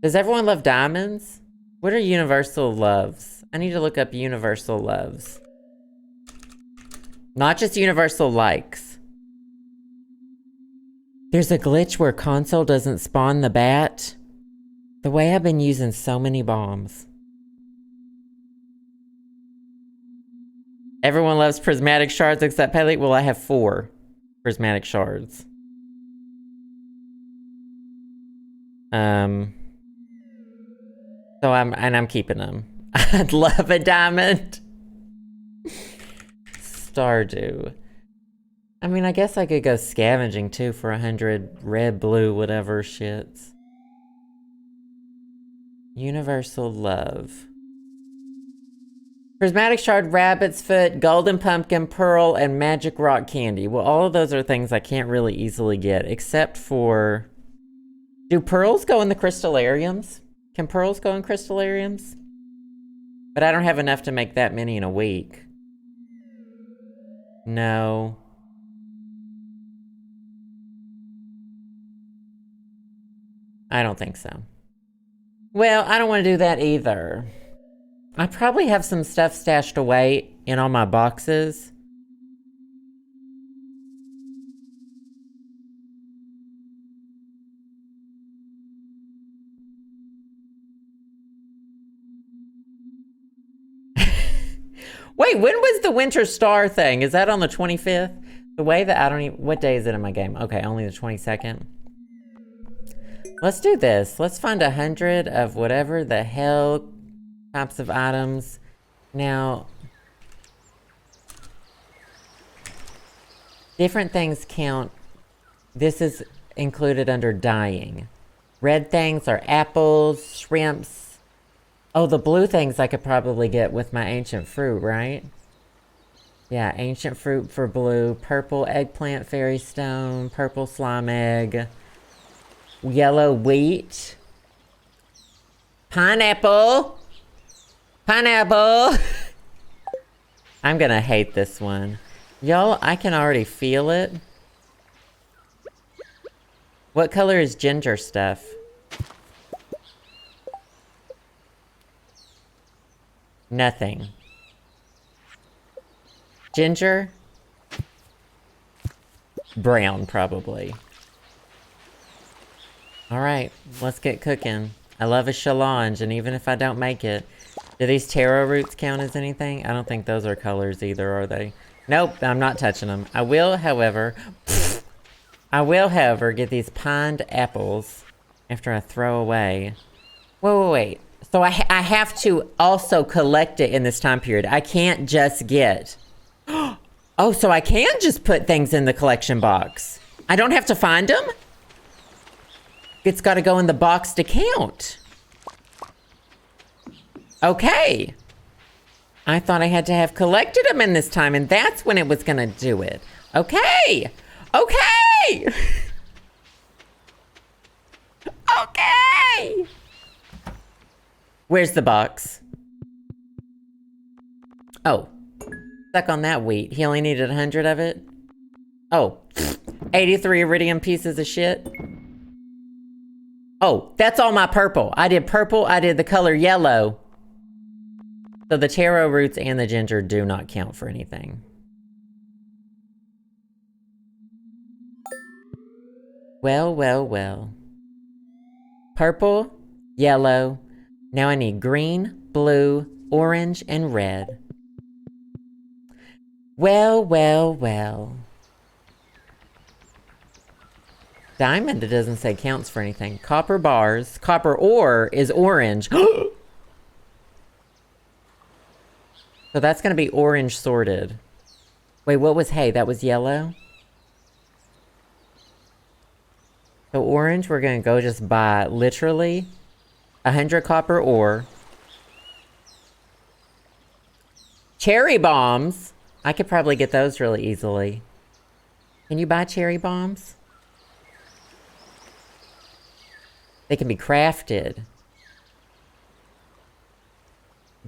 Does everyone love diamonds? What are universal loves? I need to look up universal loves. Not just universal likes. There's a glitch where console doesn't spawn the bat. The way I've been using so many bombs. Everyone loves prismatic shards except Pele. Well, I have 4 prismatic shards. So I'm keeping them. I'd love a diamond. Stardew. I mean, I guess I could go scavenging too for 100 red, blue, whatever shits. Universal love. Prismatic shard, rabbit's foot, golden pumpkin, pearl, and magic rock candy. Well, all of those are things I can't really easily get, except for... Do pearls go in the crystallariums? Can pearls go in crystallariums? But I don't have enough to make that many in a week. No. I don't think so. Well, I don't want to do that either. I probably have some stuff stashed away in all my boxes. Wait, when was the Winter Star thing? Is that on the 25th? The way that I don't even... What day is it in my game? Okay, only the 22nd. Let's do this. Let's find 100 of whatever the hell types of items. Now, different things count. This is included under dyeing. Red things are apples, shrimps. Oh, the blue things I could probably get with my ancient fruit, right? Yeah, ancient fruit for blue. Purple eggplant fairy stone. Purple slime egg. Yellow wheat. Pineapple. Pineapple. I'm gonna hate this one. Y'all, I can already feel it. What color is ginger stuff? Nothing. Ginger? Brown, probably. Alright, let's get cooking. I love a challenge, and even if I don't make it... Do these taro roots count as anything? I don't think those are colors either, are they? Nope, I'm not touching them. I will, however... get these pined apples after I throw away Wait. So I have to also collect it in this time period. I can't just get... Oh, so I can just put things in the collection box. I don't have to find them? It's got to go in the box to count. Okay. I thought I had to have collected them in this time, and that's when it was going to do it. Okay. Okay. Okay. Where's the box? Oh. Stuck on that wheat. He only needed 100 of it? Oh. 83 iridium pieces of shit. Oh, that's all my purple. I did purple. I did the color yellow. So the taro roots and the ginger do not count for anything. Well. Purple, yellow. Now I need green, blue, orange, and red. Well. Diamond, it doesn't say counts for anything. Copper bars. Copper ore is orange. So that's going to be orange sorted. Wait, what was hay? That was yellow? So orange, we're going to go just buy literally 100 copper ore. Cherry bombs. I could probably get those really easily. Can you buy cherry bombs? They can be crafted.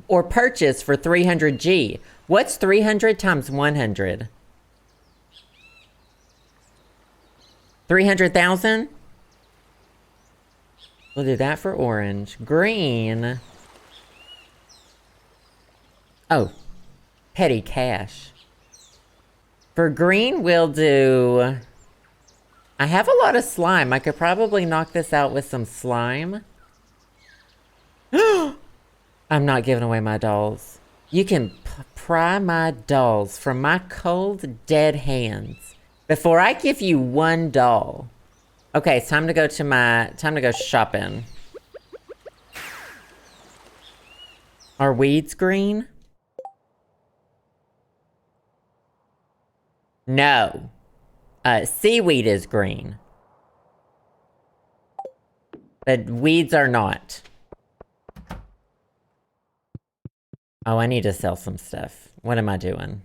Or purchased for 300G. What's 300 times 100? 300,000? We'll do that for orange. Green. Oh. Petty cash. For green, we'll do... I have a lot of slime. I could probably knock this out with some slime. I'm not giving away my dolls. You can pry my dolls from my cold, dead hands before I give you one doll. Okay, it's time to go shopping. Are weeds green? No. Seaweed is green. But weeds are not. Oh, I need to sell some stuff. What am I doing?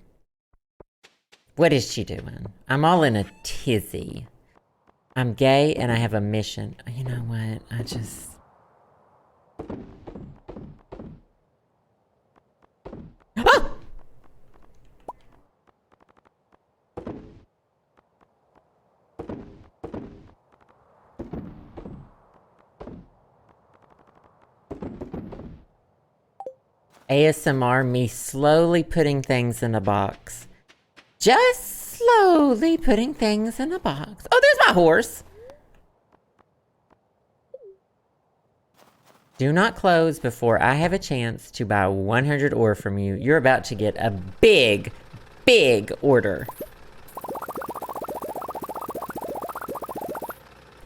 What is she doing? I'm all in a tizzy. I'm gay and I have a mission. You know what? I just... Ah! ASMR, me slowly putting things in a box. Just slowly putting things in a box. Oh, there's my horse. Do not close before I have a chance to buy 100 ore from you. You're about to get a big, big order.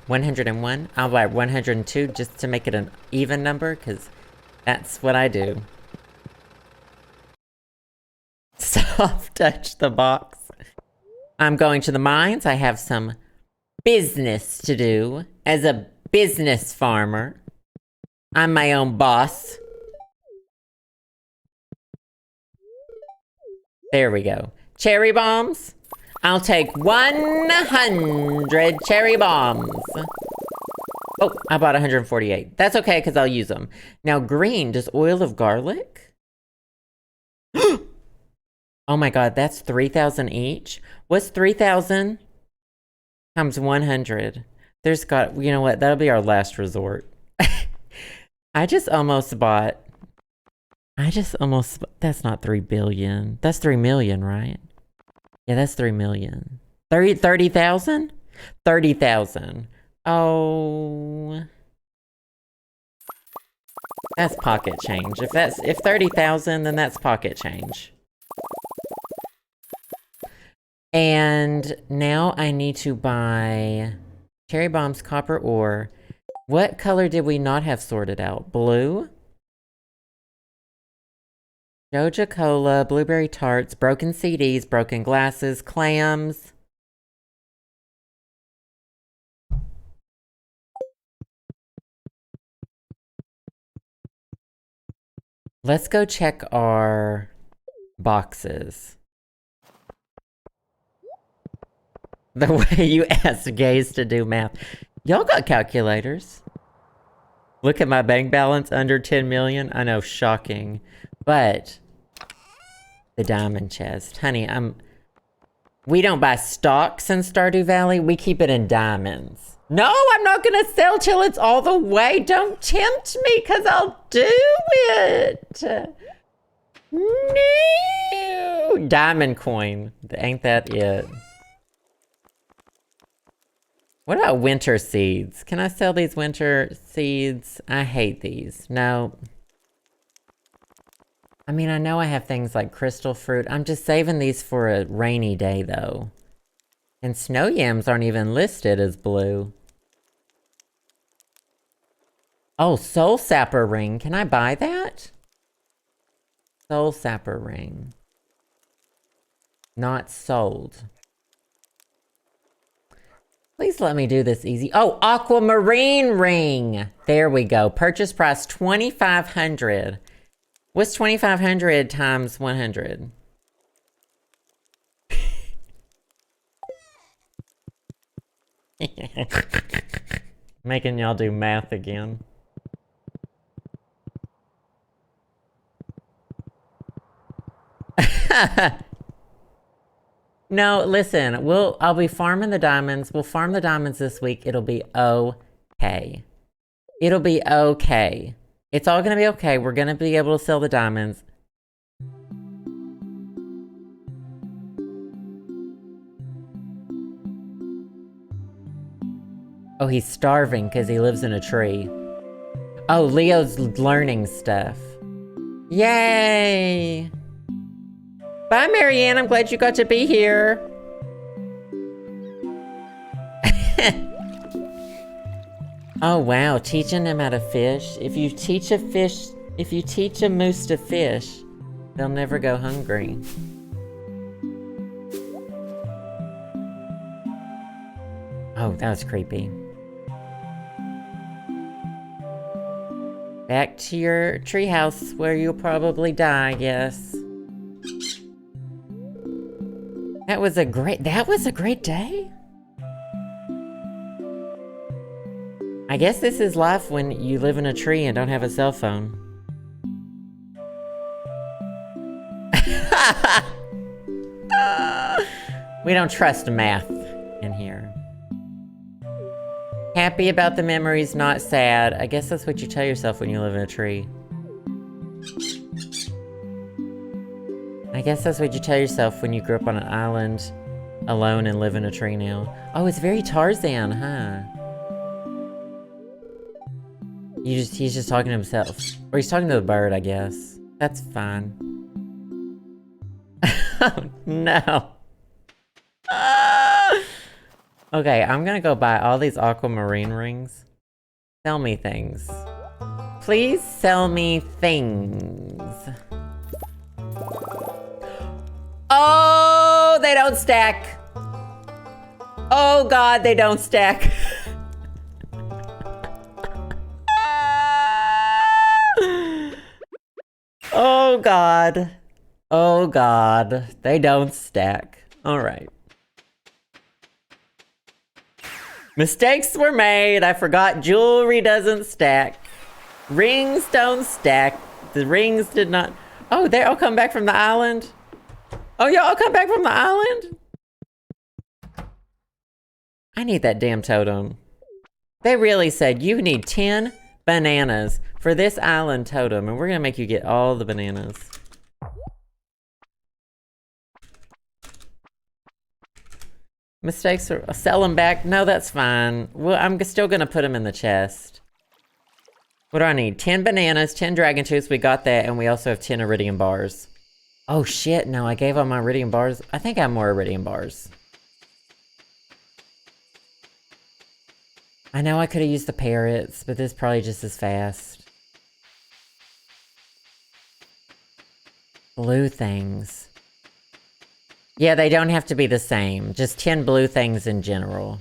101. I'll buy 102 just to make it an even number, because that's what I do. Soft touch the box. I'm going to the mines. I have some business to do as a business farmer. I'm my own boss. There we go. Cherry bombs. I'll take 100 cherry bombs. Oh, I bought 148. That's okay, because I'll use them. Now, green. Does oil of garlic? Oh my god, that's 3,000 each? What's 3,000 times 100? There's got... You know what? That'll be our last resort. I just almost bought... That's not 3 billion. That's 3 million, right? Yeah, that's 3 million. 30,000? 30,000. Oh... That's pocket change. If 30,000, then that's pocket change. And now I need to buy cherry bombs, copper ore. What color did we not have sorted out? Blue? Joja Cola, blueberry tarts, broken CDs, broken glasses, clams. Let's go check our boxes. The way you asked gays to do math. Y'all got calculators. Look at my bank balance, under 10 million. I know, shocking. But the diamond chest. Honey, we don't buy stocks in Stardew Valley. We keep it in diamonds. No, I'm not gonna sell till it's all the way. Don't tempt me, because I'll do it. No. Diamond coin. Ain't that it? What about winter seeds? Can I sell these winter seeds? I hate these. No. I mean, I know I have things like crystal fruit. I'm just saving these for a rainy day, though. And snow yams aren't even listed as blue. Oh, soul sapper ring. Can I buy that? Soul sapper ring. Not sold. Please let me do this easy. Oh, aquamarine ring. There we go. Purchase price $2,500. What's 2,500 times 100? Making y'all do math again. No, listen, I'll be farming the diamonds. We'll farm the diamonds this week. It'll be okay. It'll be okay. It's all gonna be okay. We're gonna be able to sell the diamonds. Oh, he's starving because he lives in a tree. Oh, Leo's learning stuff. Yay! Bye, Marianne. I'm glad you got to be here. Oh, wow. Teaching them how to fish. If you teach a moose to fish, they'll never go hungry. Oh, that was creepy. Back to your treehouse where you'll probably die, yes. That was a great day? I guess this is life when you live in a tree and don't have a cell phone. We don't trust math in here. Happy about the memories, not sad. I guess that's what you tell yourself when you live in a tree. I guess that's what you tell yourself when you grew up on an island alone and live in a tree now. Oh, it's very Tarzan, huh? He's just talking to himself. Or he's talking to the bird, I guess. That's fine. Oh, no. Ah! Okay, I'm gonna go buy all these aquamarine rings. Sell me things. Please sell me things. Oh, they don't stack. Oh God, they don't stack. Oh God. Oh God, they don't stack. All right. Mistakes were made. I forgot jewelry doesn't stack. Rings don't stack. The rings did not. Oh, they all come back from the island. Oh, y'all come back from the island? I need that damn totem. They really said you need 10 bananas for this island totem, and we're gonna make you get all the bananas. Mistakes are sell them back. No, that's fine. Well, I'm still gonna put them in the chest. What do I need? 10 bananas, 10 dragon tooths. We got that, and we also have 10 iridium bars. Oh shit, no, I gave all my iridium bars. I think I have more iridium bars. I know I could have used the parrots, but this is probably just as fast. Blue things. Yeah, they don't have to be the same. Just 10 blue things in general.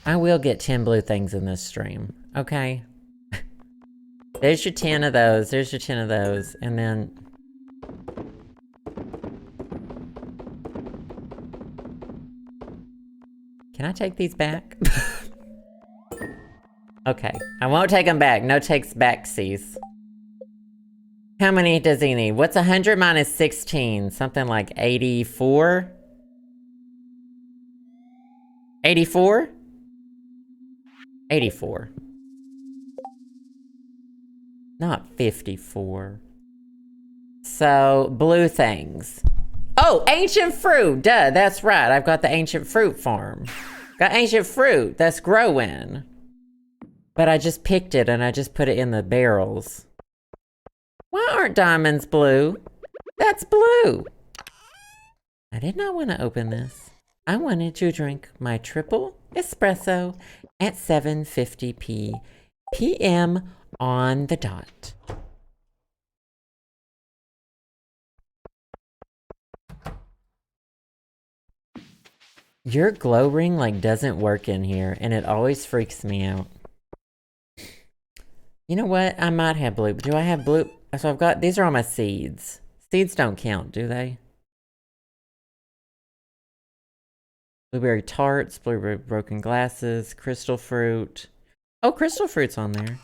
I will get 10 blue things in this stream. Okay. There's your 10 of those. There's your 10 of those. And then... Can I take these back? Okay. I won't take them back. No takes backsies. How many does he need? What's 100 minus 16? Something like 84? 84? 84. Not 54. So, blue things. Oh, ancient fruit! Duh, that's right. I've got the ancient fruit farm. Got ancient fruit that's growing. But I just picked it and I just put it in the barrels. Why aren't diamonds blue? That's blue! I did not want to open this. I wanted to drink my triple espresso at 7:50 p.m. on the dot. Your glow ring like doesn't work in here and it always freaks me out. You know what? I might have blue. Do I have blue? So I've got, these are all my seeds. Seeds don't count, do they? Blueberry tarts, blueberry broken glasses, crystal fruit. Oh, crystal fruit's on there.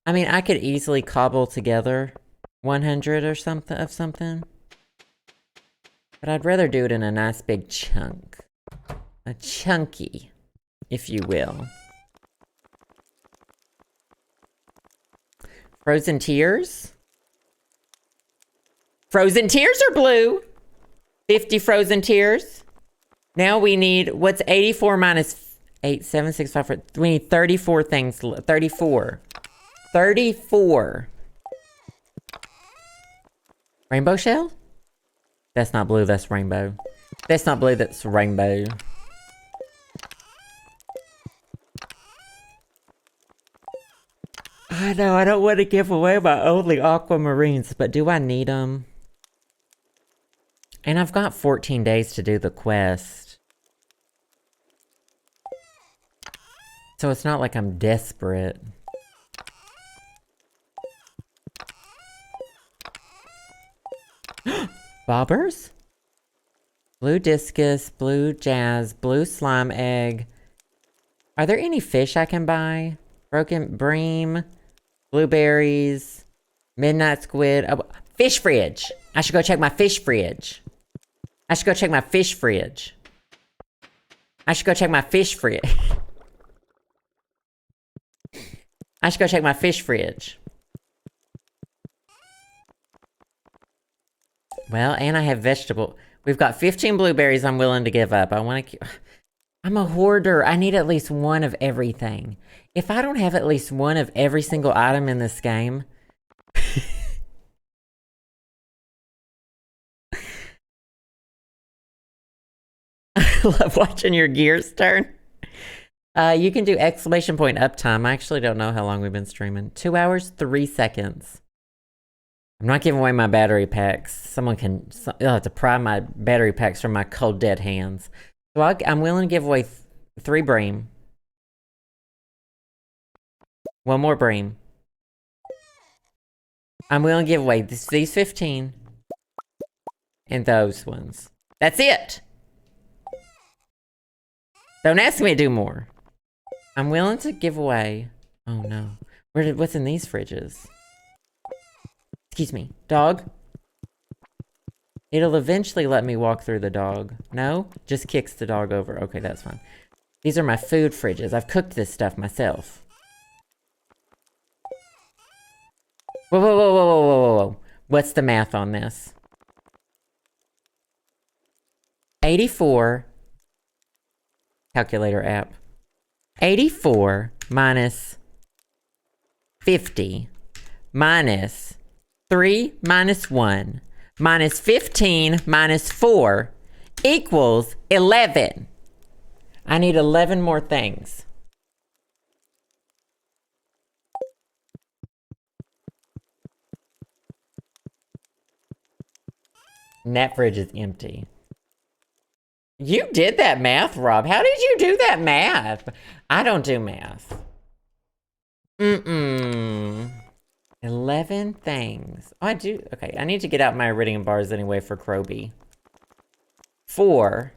I mean, I could easily cobble together 100 or something of something. But I'd rather do it in a nice big chunk. A chunky, if you will. Frozen tears? Frozen tears are blue. 50 frozen tears. Now we need, what's 84 minus 8, 7, 6, 5, 4? We need 34 things. 34. 34. Rainbow shell? That's not blue, that's rainbow. That's not blue, that's rainbow. I know, I don't want to give away my only aquamarines, but do I need them? And I've got 14 days to do the quest. So it's not like I'm desperate. Bobbers? Blue discus, blue jazz, blue slime egg. Are there any fish I can buy? Broken bream, blueberries, midnight squid. Oh, fish fridge. I should go check my fish fridge. I should go check my fish fridge. I should go check my fish fridge. I should go check my fish fridge. Well, and I have vegetable. We've got 15 blueberries I'm willing to give up. I want to... I'm a hoarder. I need at least one of everything. If I don't have at least one of every single item in this game... I love watching your gears turn. You can do exclamation point uptime. I actually don't know how long we've been streaming. 2 hours, 3 seconds. I'm not giving away my battery packs. Someone can... You'll have to pry my battery packs from my cold, dead hands. So I'm willing to give away 3 bream. 1 more bream. I'm willing to give away these 15. And those ones. That's it! Don't ask me to do more. I'm willing to give away... Oh no. What's in these fridges? Excuse me. Dog? It'll eventually let me walk through the dog. No? Just kicks the dog over. Okay, that's fine. These are my food fridges. I've cooked this stuff myself. Whoa, whoa, whoa, whoa, whoa, whoa, whoa. What's the math on this? 84. Calculator app. 84 minus 50 minus 3 minus 1 minus 15 minus 4 equals 11. I need 11 more things. And that fridge is empty. You did that math, Rob. How did you do that math? I don't do math. 11 things. Oh, I do. Okay, I need to get out my iridium bars anyway for Croby. 4.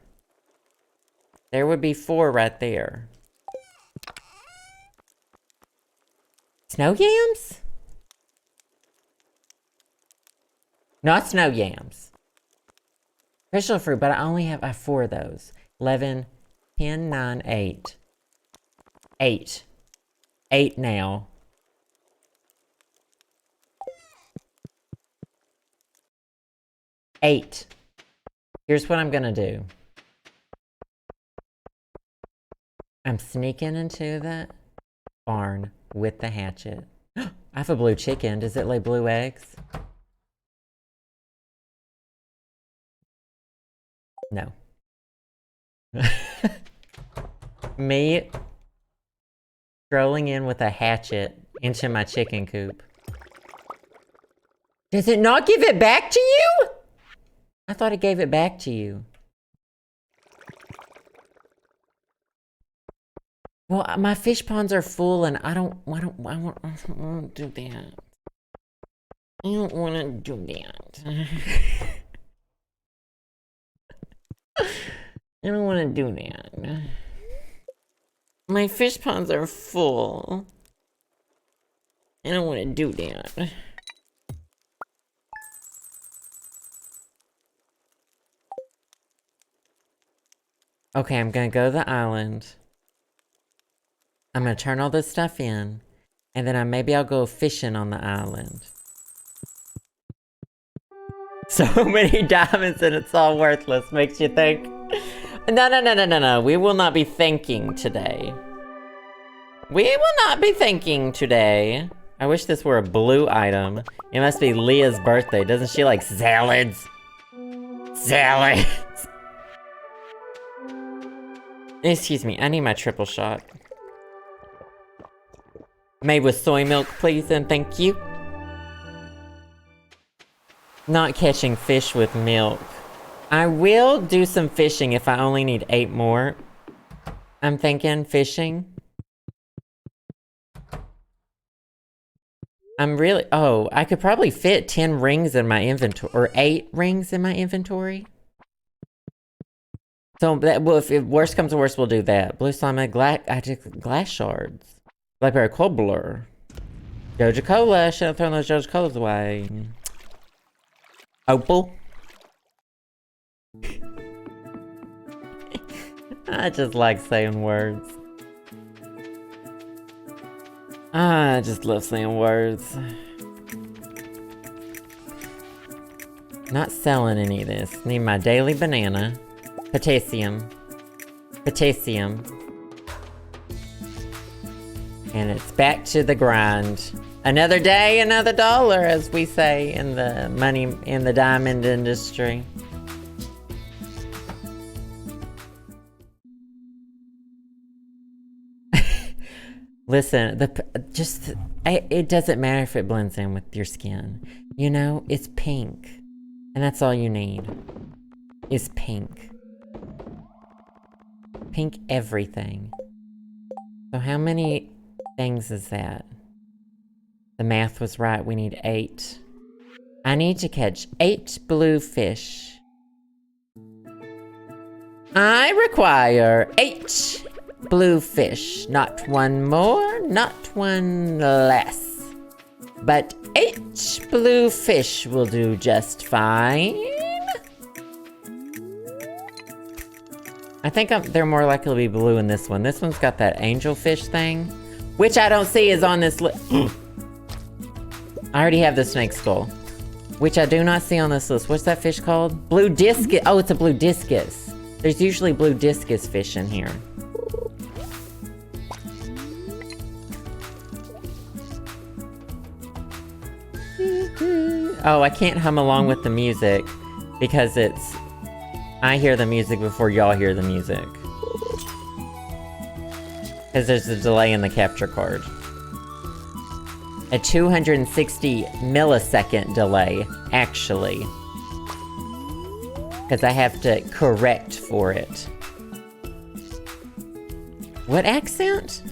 There would be 4 right there. Snow yams? Not snow yams. Crystal fruit, but I only have 4 of those. 11, 10, 9, 8. 8. 8 now. Eight. Here's what I'm gonna do. I'm sneaking into the barn with the hatchet. I have a blue chicken. Does it lay blue eggs? No. Me strolling in with a hatchet into my chicken coop. Does it not give it back to you? I thought it gave it back to you. Well, my fish ponds are full and I don't want to do that. I don't want to do that. I don't want to do that. My fish ponds are full. I don't want to do that. Okay, I'm gonna go to the island. I'm gonna turn all this stuff in. And then maybe I'll go fishing on the island. So many diamonds and it's all worthless. Makes you think. No. We will not be thinking today. We will not be thinking today. I wish this were a blue item. It must be Leah's birthday. Doesn't she like salads? Salads! Excuse me, I need my triple shot. Made with soy milk, please, and thank you. Not catching fish with milk. I will do some fishing if I only need 8 more. I'm thinking fishing. I could probably fit 10 rings in my inventory, or 8 rings in my inventory. So that, well, if worst comes to worst, we'll do that. Blue slime, glass shards. Blackberry cobbler. Joja Cola, should have thrown those Joja Colas away. Opal. I just like saying words. I just love saying words. Not selling any of this. Need my daily banana. Potassium. Potassium. And it's back to the grind. Another day, another dollar, as we say in the diamond industry. Listen, it doesn't matter if it blends in with your skin. You know, it's pink. And that's all you need. Is pink. Pink everything. So how many things is that? The math was right, we need 8. I need to catch 8 blue fish. I require 8 blue fish. Not 1 more, not 1 less. But 8 blue fish will do just fine. I think they're more likely to be blue in this one. This one's got that angelfish thing, which I don't see is on this list. I already have the snake skull, which I do not see on this list. What's that fish called? Blue discus. Oh, it's a blue discus. There's usually blue discus fish in here. Oh, I can't hum along with the music because I hear the music before y'all hear the music. Because there's a delay in the capture card. A 260 millisecond delay, actually. Because I have to correct for it. What accent?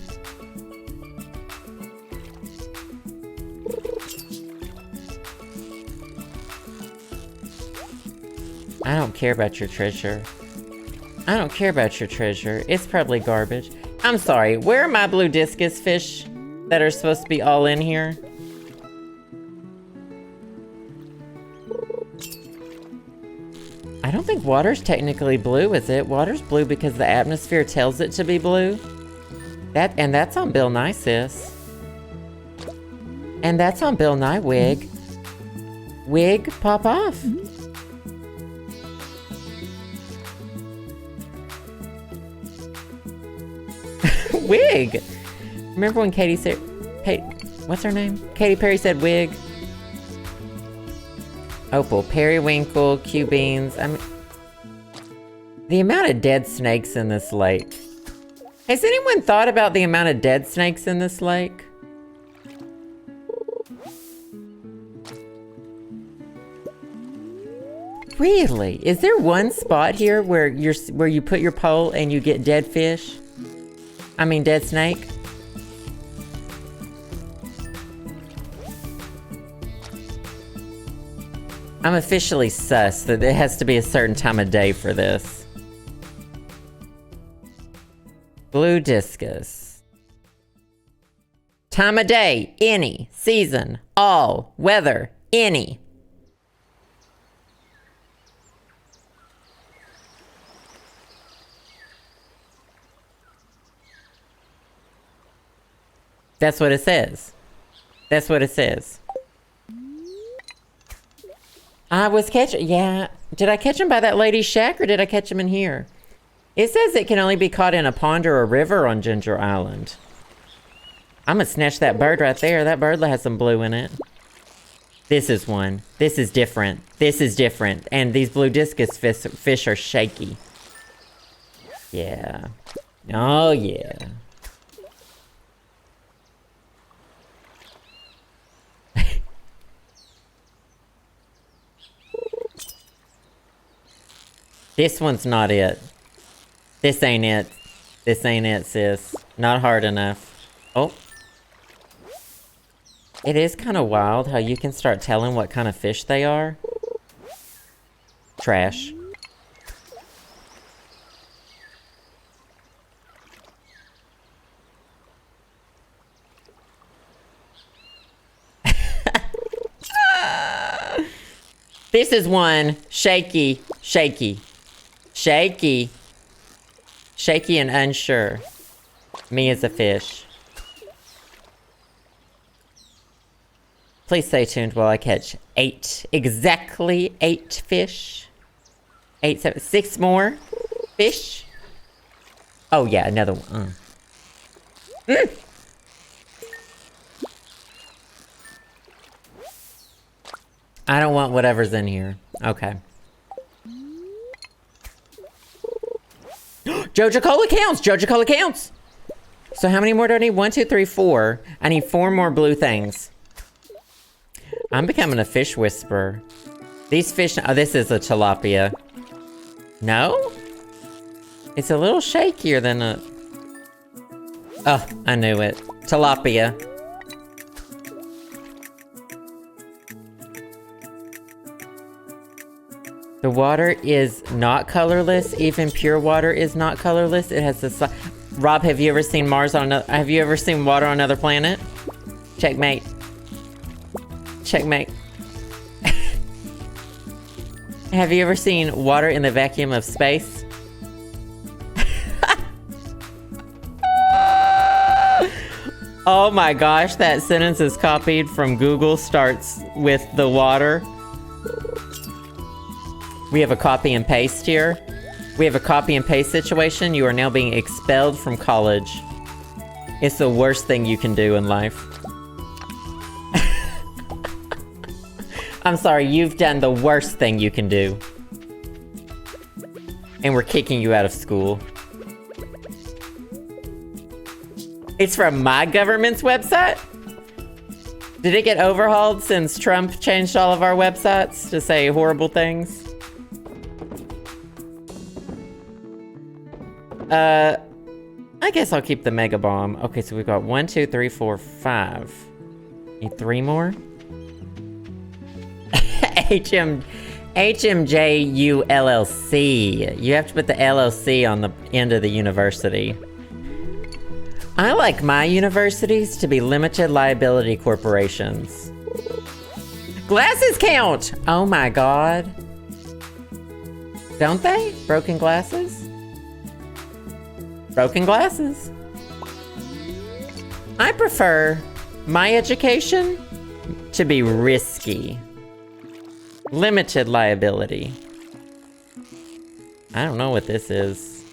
I don't care about your treasure. I don't care about your treasure. It's probably garbage. I'm sorry, where are my blue discus fish that are supposed to be all in here? I don't think water's technically blue, is it? Water's blue because the atmosphere tells it to be blue. And that's on Bill Nye, sis. And that's on Bill Nye, wig. Wig, pop off. Wig! Remember when Katy said... Hey, what's her name? Katy Perry said wig? Opal, periwinkle, Q-beans. I mean... The amount of dead snakes in this lake. Has anyone thought about the amount of dead snakes in this lake? Really? Is there one spot here where you put your pole and you get dead fish? I mean, dead snake? I'm officially sus that it has to be a certain time of day for this. Blue discus. Time of day, any. Season, all. Weather, any. That's what it says. That's what it says. I was catching... Yeah. Did I catch him by that lady's shack or did I catch him in here? It says it can only be caught in a pond or a river on Ginger Island. I'm gonna snatch that bird right there. That bird has some blue in it. This is one. This is different. This is different. And these blue discus fish are shaky. Yeah. Oh, yeah. This one's not it. This ain't it. This ain't it, sis. Not hard enough. Oh. It is kind of wild how you can start telling what kind of fish they are. Trash. This is one. Shaky. Shaky. Shaky. Shaky and unsure. Me as a fish. Please stay tuned while I catch 8. Exactly 8 fish. 8, 7, 6 more fish. Oh yeah, another one. I don't want whatever's in here. Okay. Joja Cola counts! Joja Cola counts! So how many more do I need? 1, 2, 3, 4. I need 4 more blue things. I'm becoming a fish whisperer. These fish... Oh, this is a tilapia. No? It's a little shakier than a... Oh, I knew it. Tilapia. The water is not colorless. Even pure water is not colorless. It has this... Rob, have you ever seen Mars on another... Have you ever seen water on another planet? Checkmate. Checkmate. Have you ever seen water in the vacuum of space? Oh my gosh, that sentence is copied from Google. Starts with the water. We have a copy and paste here. We have a copy and paste situation. You are now being expelled from college. It's the worst thing you can do in life. I'm sorry, you've done the worst thing you can do. And we're kicking you out of school. It's from my government's website? Did it get overhauled since Trump changed all of our websites to say horrible things? I guess I'll keep the Mega Bomb. Okay, so we've got 1, 2, 3, 4, 5. Need 3 more? HMJU LLC. You have to put the LLC on the end of the university. I like my universities to be limited liability corporations. Glasses count! Oh my god. Don't they? Broken glasses? Broken glasses. I prefer my education to be risky. Limited liability. I don't know what this is.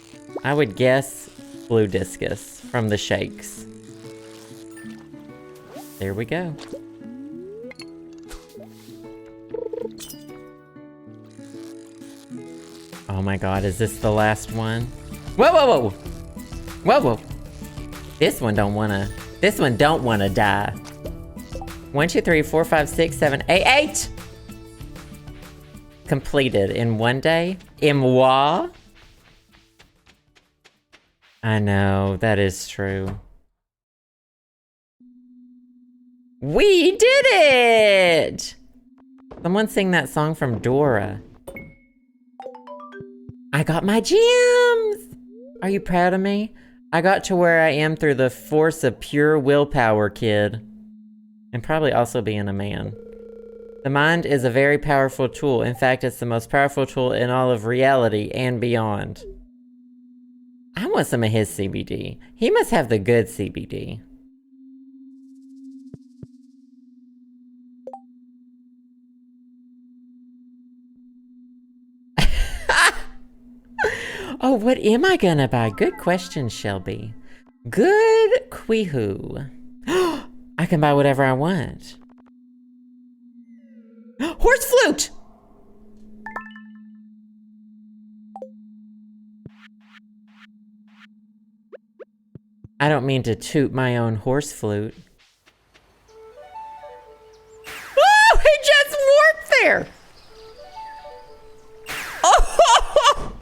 I would guess blue discus from the shakes. There we go. Oh my god, is this the last one? Whoa, whoa, whoa! Whoa, whoa! This one don't wanna die. 1, 2, 3, 4, 5, 6, 7, 8, 8! Completed in 1 day. Moi. I know, that is true. We did it! Someone sing that song from Dora. I got my gems! Are you proud of me? I got to where I am through the force of pure willpower, kid. And probably also being a man. The mind is a very powerful tool. In fact, it's the most powerful tool in all of reality and beyond. I want some of his CBD. He must have the good CBD. Oh, what am I gonna buy? Good question, Shelby. Good quehoo. I can buy whatever I want. Horse flute! I don't mean to toot my own horse flute. Oh, he just warped there! Oh!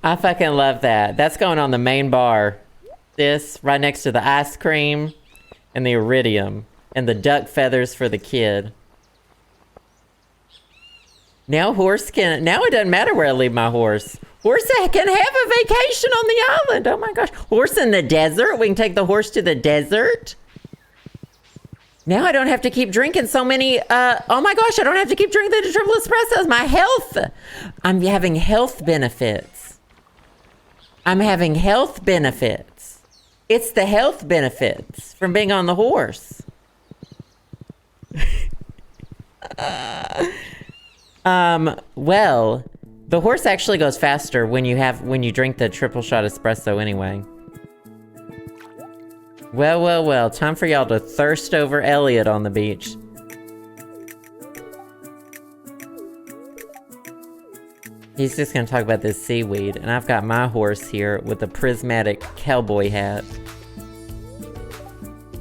I fucking love that. That's going on the main bar. This, right next to the ice cream and the iridium and the duck feathers for the kid. Now it doesn't matter where I leave my horse. Horse can have a vacation on the island. Oh my gosh. Horse in the desert. We can take the horse to the desert. Now I don't have to keep drinking so many, oh my gosh, I don't have to keep drinking the triple espressos. My health. I'm having health benefits. I'm having health benefits. It's the health benefits from being on the horse. Well, the horse actually goes faster when you drink the triple shot espresso anyway. Well, well, well, time for y'all to thirst over Elliot on the beach. He's just gonna talk about this seaweed, and I've got my horse here with a prismatic cowboy hat.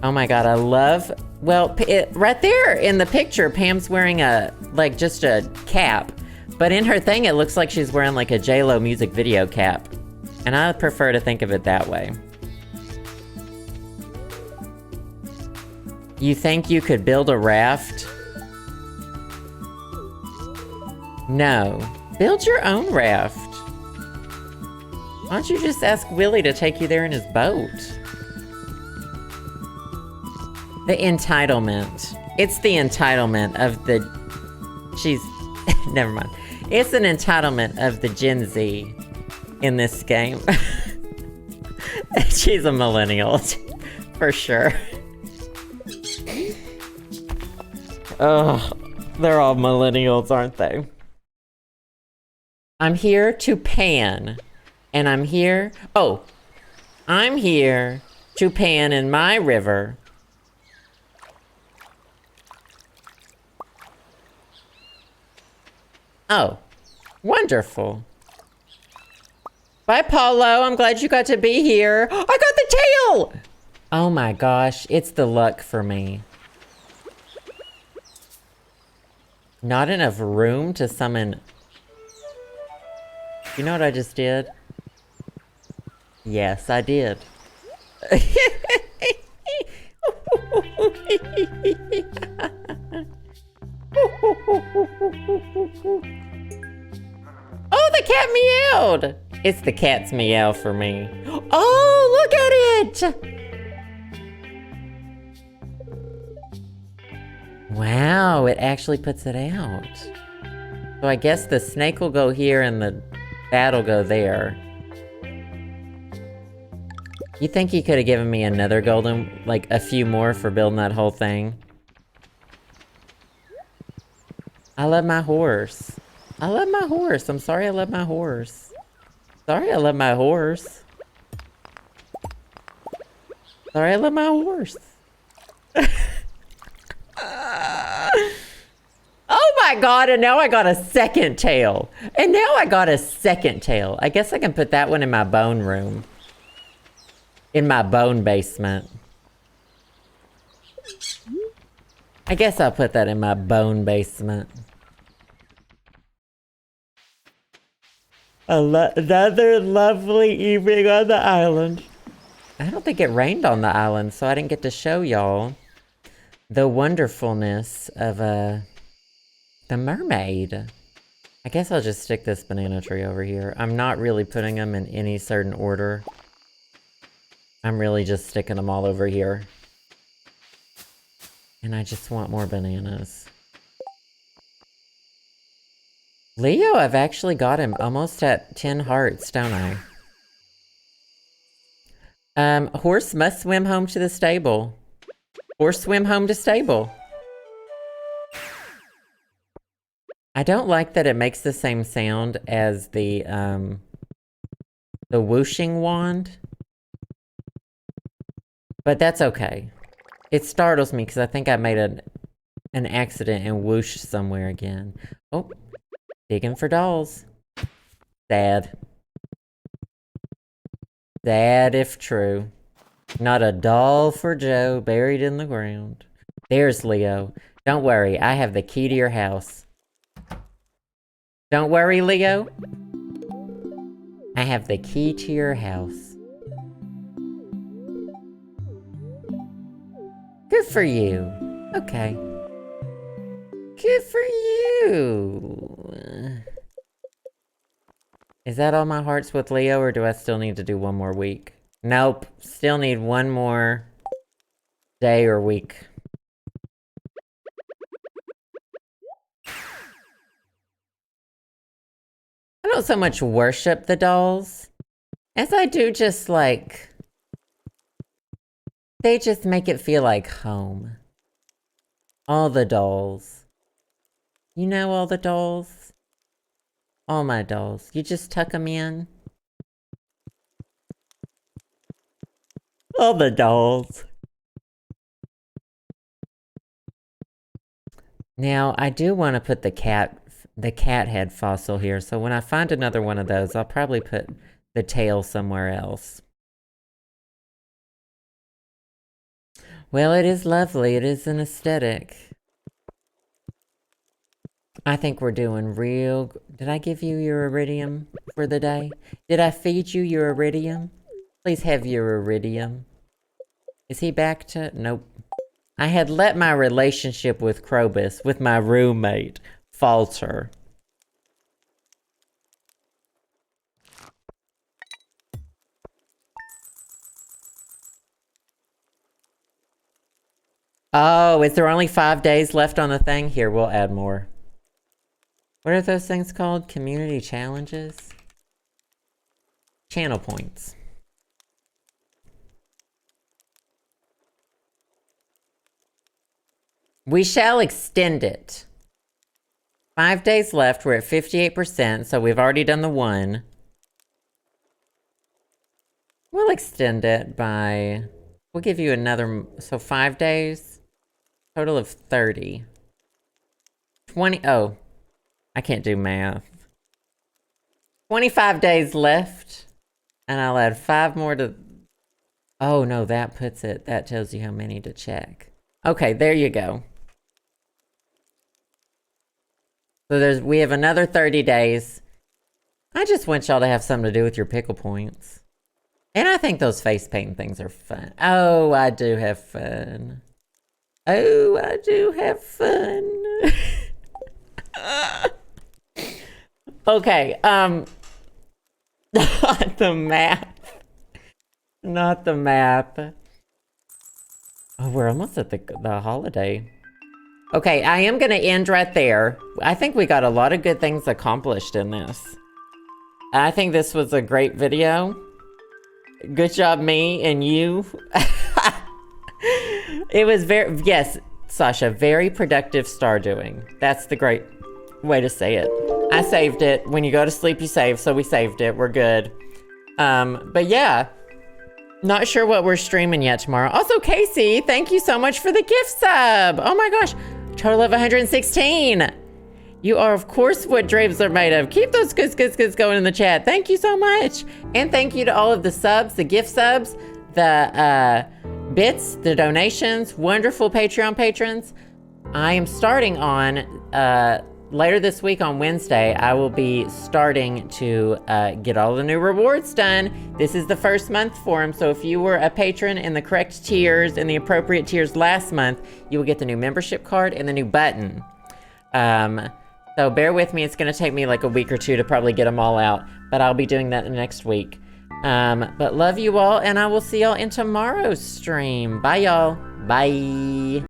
Oh my god, I love... Well, right there in the picture, Pam's wearing just a cap. But in her thing, it looks like she's wearing like a J-Lo music video cap. And I prefer to think of it that way. You think you could build a raft? No. Build your own raft. Why don't you just ask Willie to take you there in his boat? The entitlement. It's the entitlement of the... Never mind. It's an entitlement of the Gen Z in this game. She's a millennial, for sure. Oh, they're all millennials, aren't they? I'm here to pan. And I'm here... Oh, I'm here to pan in my river. Oh, wonderful. Bye, Paulo. I'm glad you got to be here. I got the tail! Oh my gosh, it's the luck for me. Not enough room to summon... You know what I just did? Yes, I did. Oh, the cat meowed! It's the cat's meow for me. Oh, look at it! Wow, it actually puts it out. So I guess the snake will go here and the bat will go there. You think he could have given me another golden, like a few more for building that whole thing? I love my horse. I love my horse. I'm sorry I love my horse. Sorry I love my horse. Sorry I love my horse. Oh my god, and now I got a second tail. And now I got a second tail. I guess I can put that one in my bone room. In my bone basement. I guess I'll put that in my bone basement. Another lovely evening on the island. I don't think it rained on the island, so I didn't get to show y'all the wonderfulness of the mermaid. I guess I'll just stick this banana tree over here. I'm not really putting them in any certain order. I'm really just sticking them all over here. And I just want more bananas. Leo, I've actually got him almost at 10 hearts, don't I? Horse must swim home to the stable. Horse swim home to stable. I don't like that it makes the same sound as the whooshing wand. But that's okay. It startles me because I think I made an accident and whooshed somewhere again. Oh, digging for dolls. Sad. Sad if true. Not a doll for Joe buried in the ground. There's Leo. Don't worry, I have the key to your house. Don't worry, Leo. I have the key to your house. Good for you. Okay. Good for you. Is that all my hearts with Leo, or do I still need to do one more week? Nope. Still need one more day or week. I don't so much worship the dolls as I do just like... They just make it feel like home. All the dolls. You know all the dolls? All my dolls. You just tuck them in. All the dolls. Now, I do want to put the cat head fossil here, so when I find another one of those, I'll probably put the tail somewhere else. Well, it is lovely. It is an aesthetic. I think we're doing real... Did I give you your iridium for the day? Did I feed you your iridium? Please have your iridium. Is he back to... Nope. I had let my relationship with Krobus, with my roommate, falter. Oh, is there only 5 days left on the thing? Here, we'll add more. What are those things called? Community challenges? Channel points. We shall extend it. 5 days left. We're at 58%, so we've already done the one. We'll extend it by... We'll give you another... So 5 days. Total of 30. 20... Oh. I can't do math. 25 days left. And I'll add 5 more to... Oh, no, that puts it... That tells you how many to check. Okay, there you go. So we have another 30 days. I just want y'all to have something to do with your pickle points. And I think those face painting things are fun. Oh, I do have fun. Oh, I do have fun. Okay, not the map. Not the map. Oh, we're almost at the holiday. Okay, I am gonna end right there. I think we got a lot of good things accomplished in this. I think this was a great video. Good job, me and you. It was yes, Sasha, very productive Stardewing. That's the great way to say it. I saved it. When you go to sleep, you save, so we saved it. We're good. But yeah, not sure what we're streaming yet tomorrow. Also, Casey, thank you so much for the gift sub. Oh my gosh, total of 116. You are, of course, what drapes are made of. Keep those goods going in the chat. Thank you so much. And thank you to all of the subs, the gift subs, the bits, the donations, wonderful Patreon patrons. I am starting on, later this week on Wednesday, I will be starting to get all the new rewards done. This is the first month for them, so if you were a patron in the correct tiers, in the appropriate tiers last month, you will get the new membership card and the new button. So bear with me, it's gonna take me like a week or two to probably get them all out, but I'll be doing that next week. But love you all, and I will see y'all in tomorrow's stream. Bye, y'all. Bye.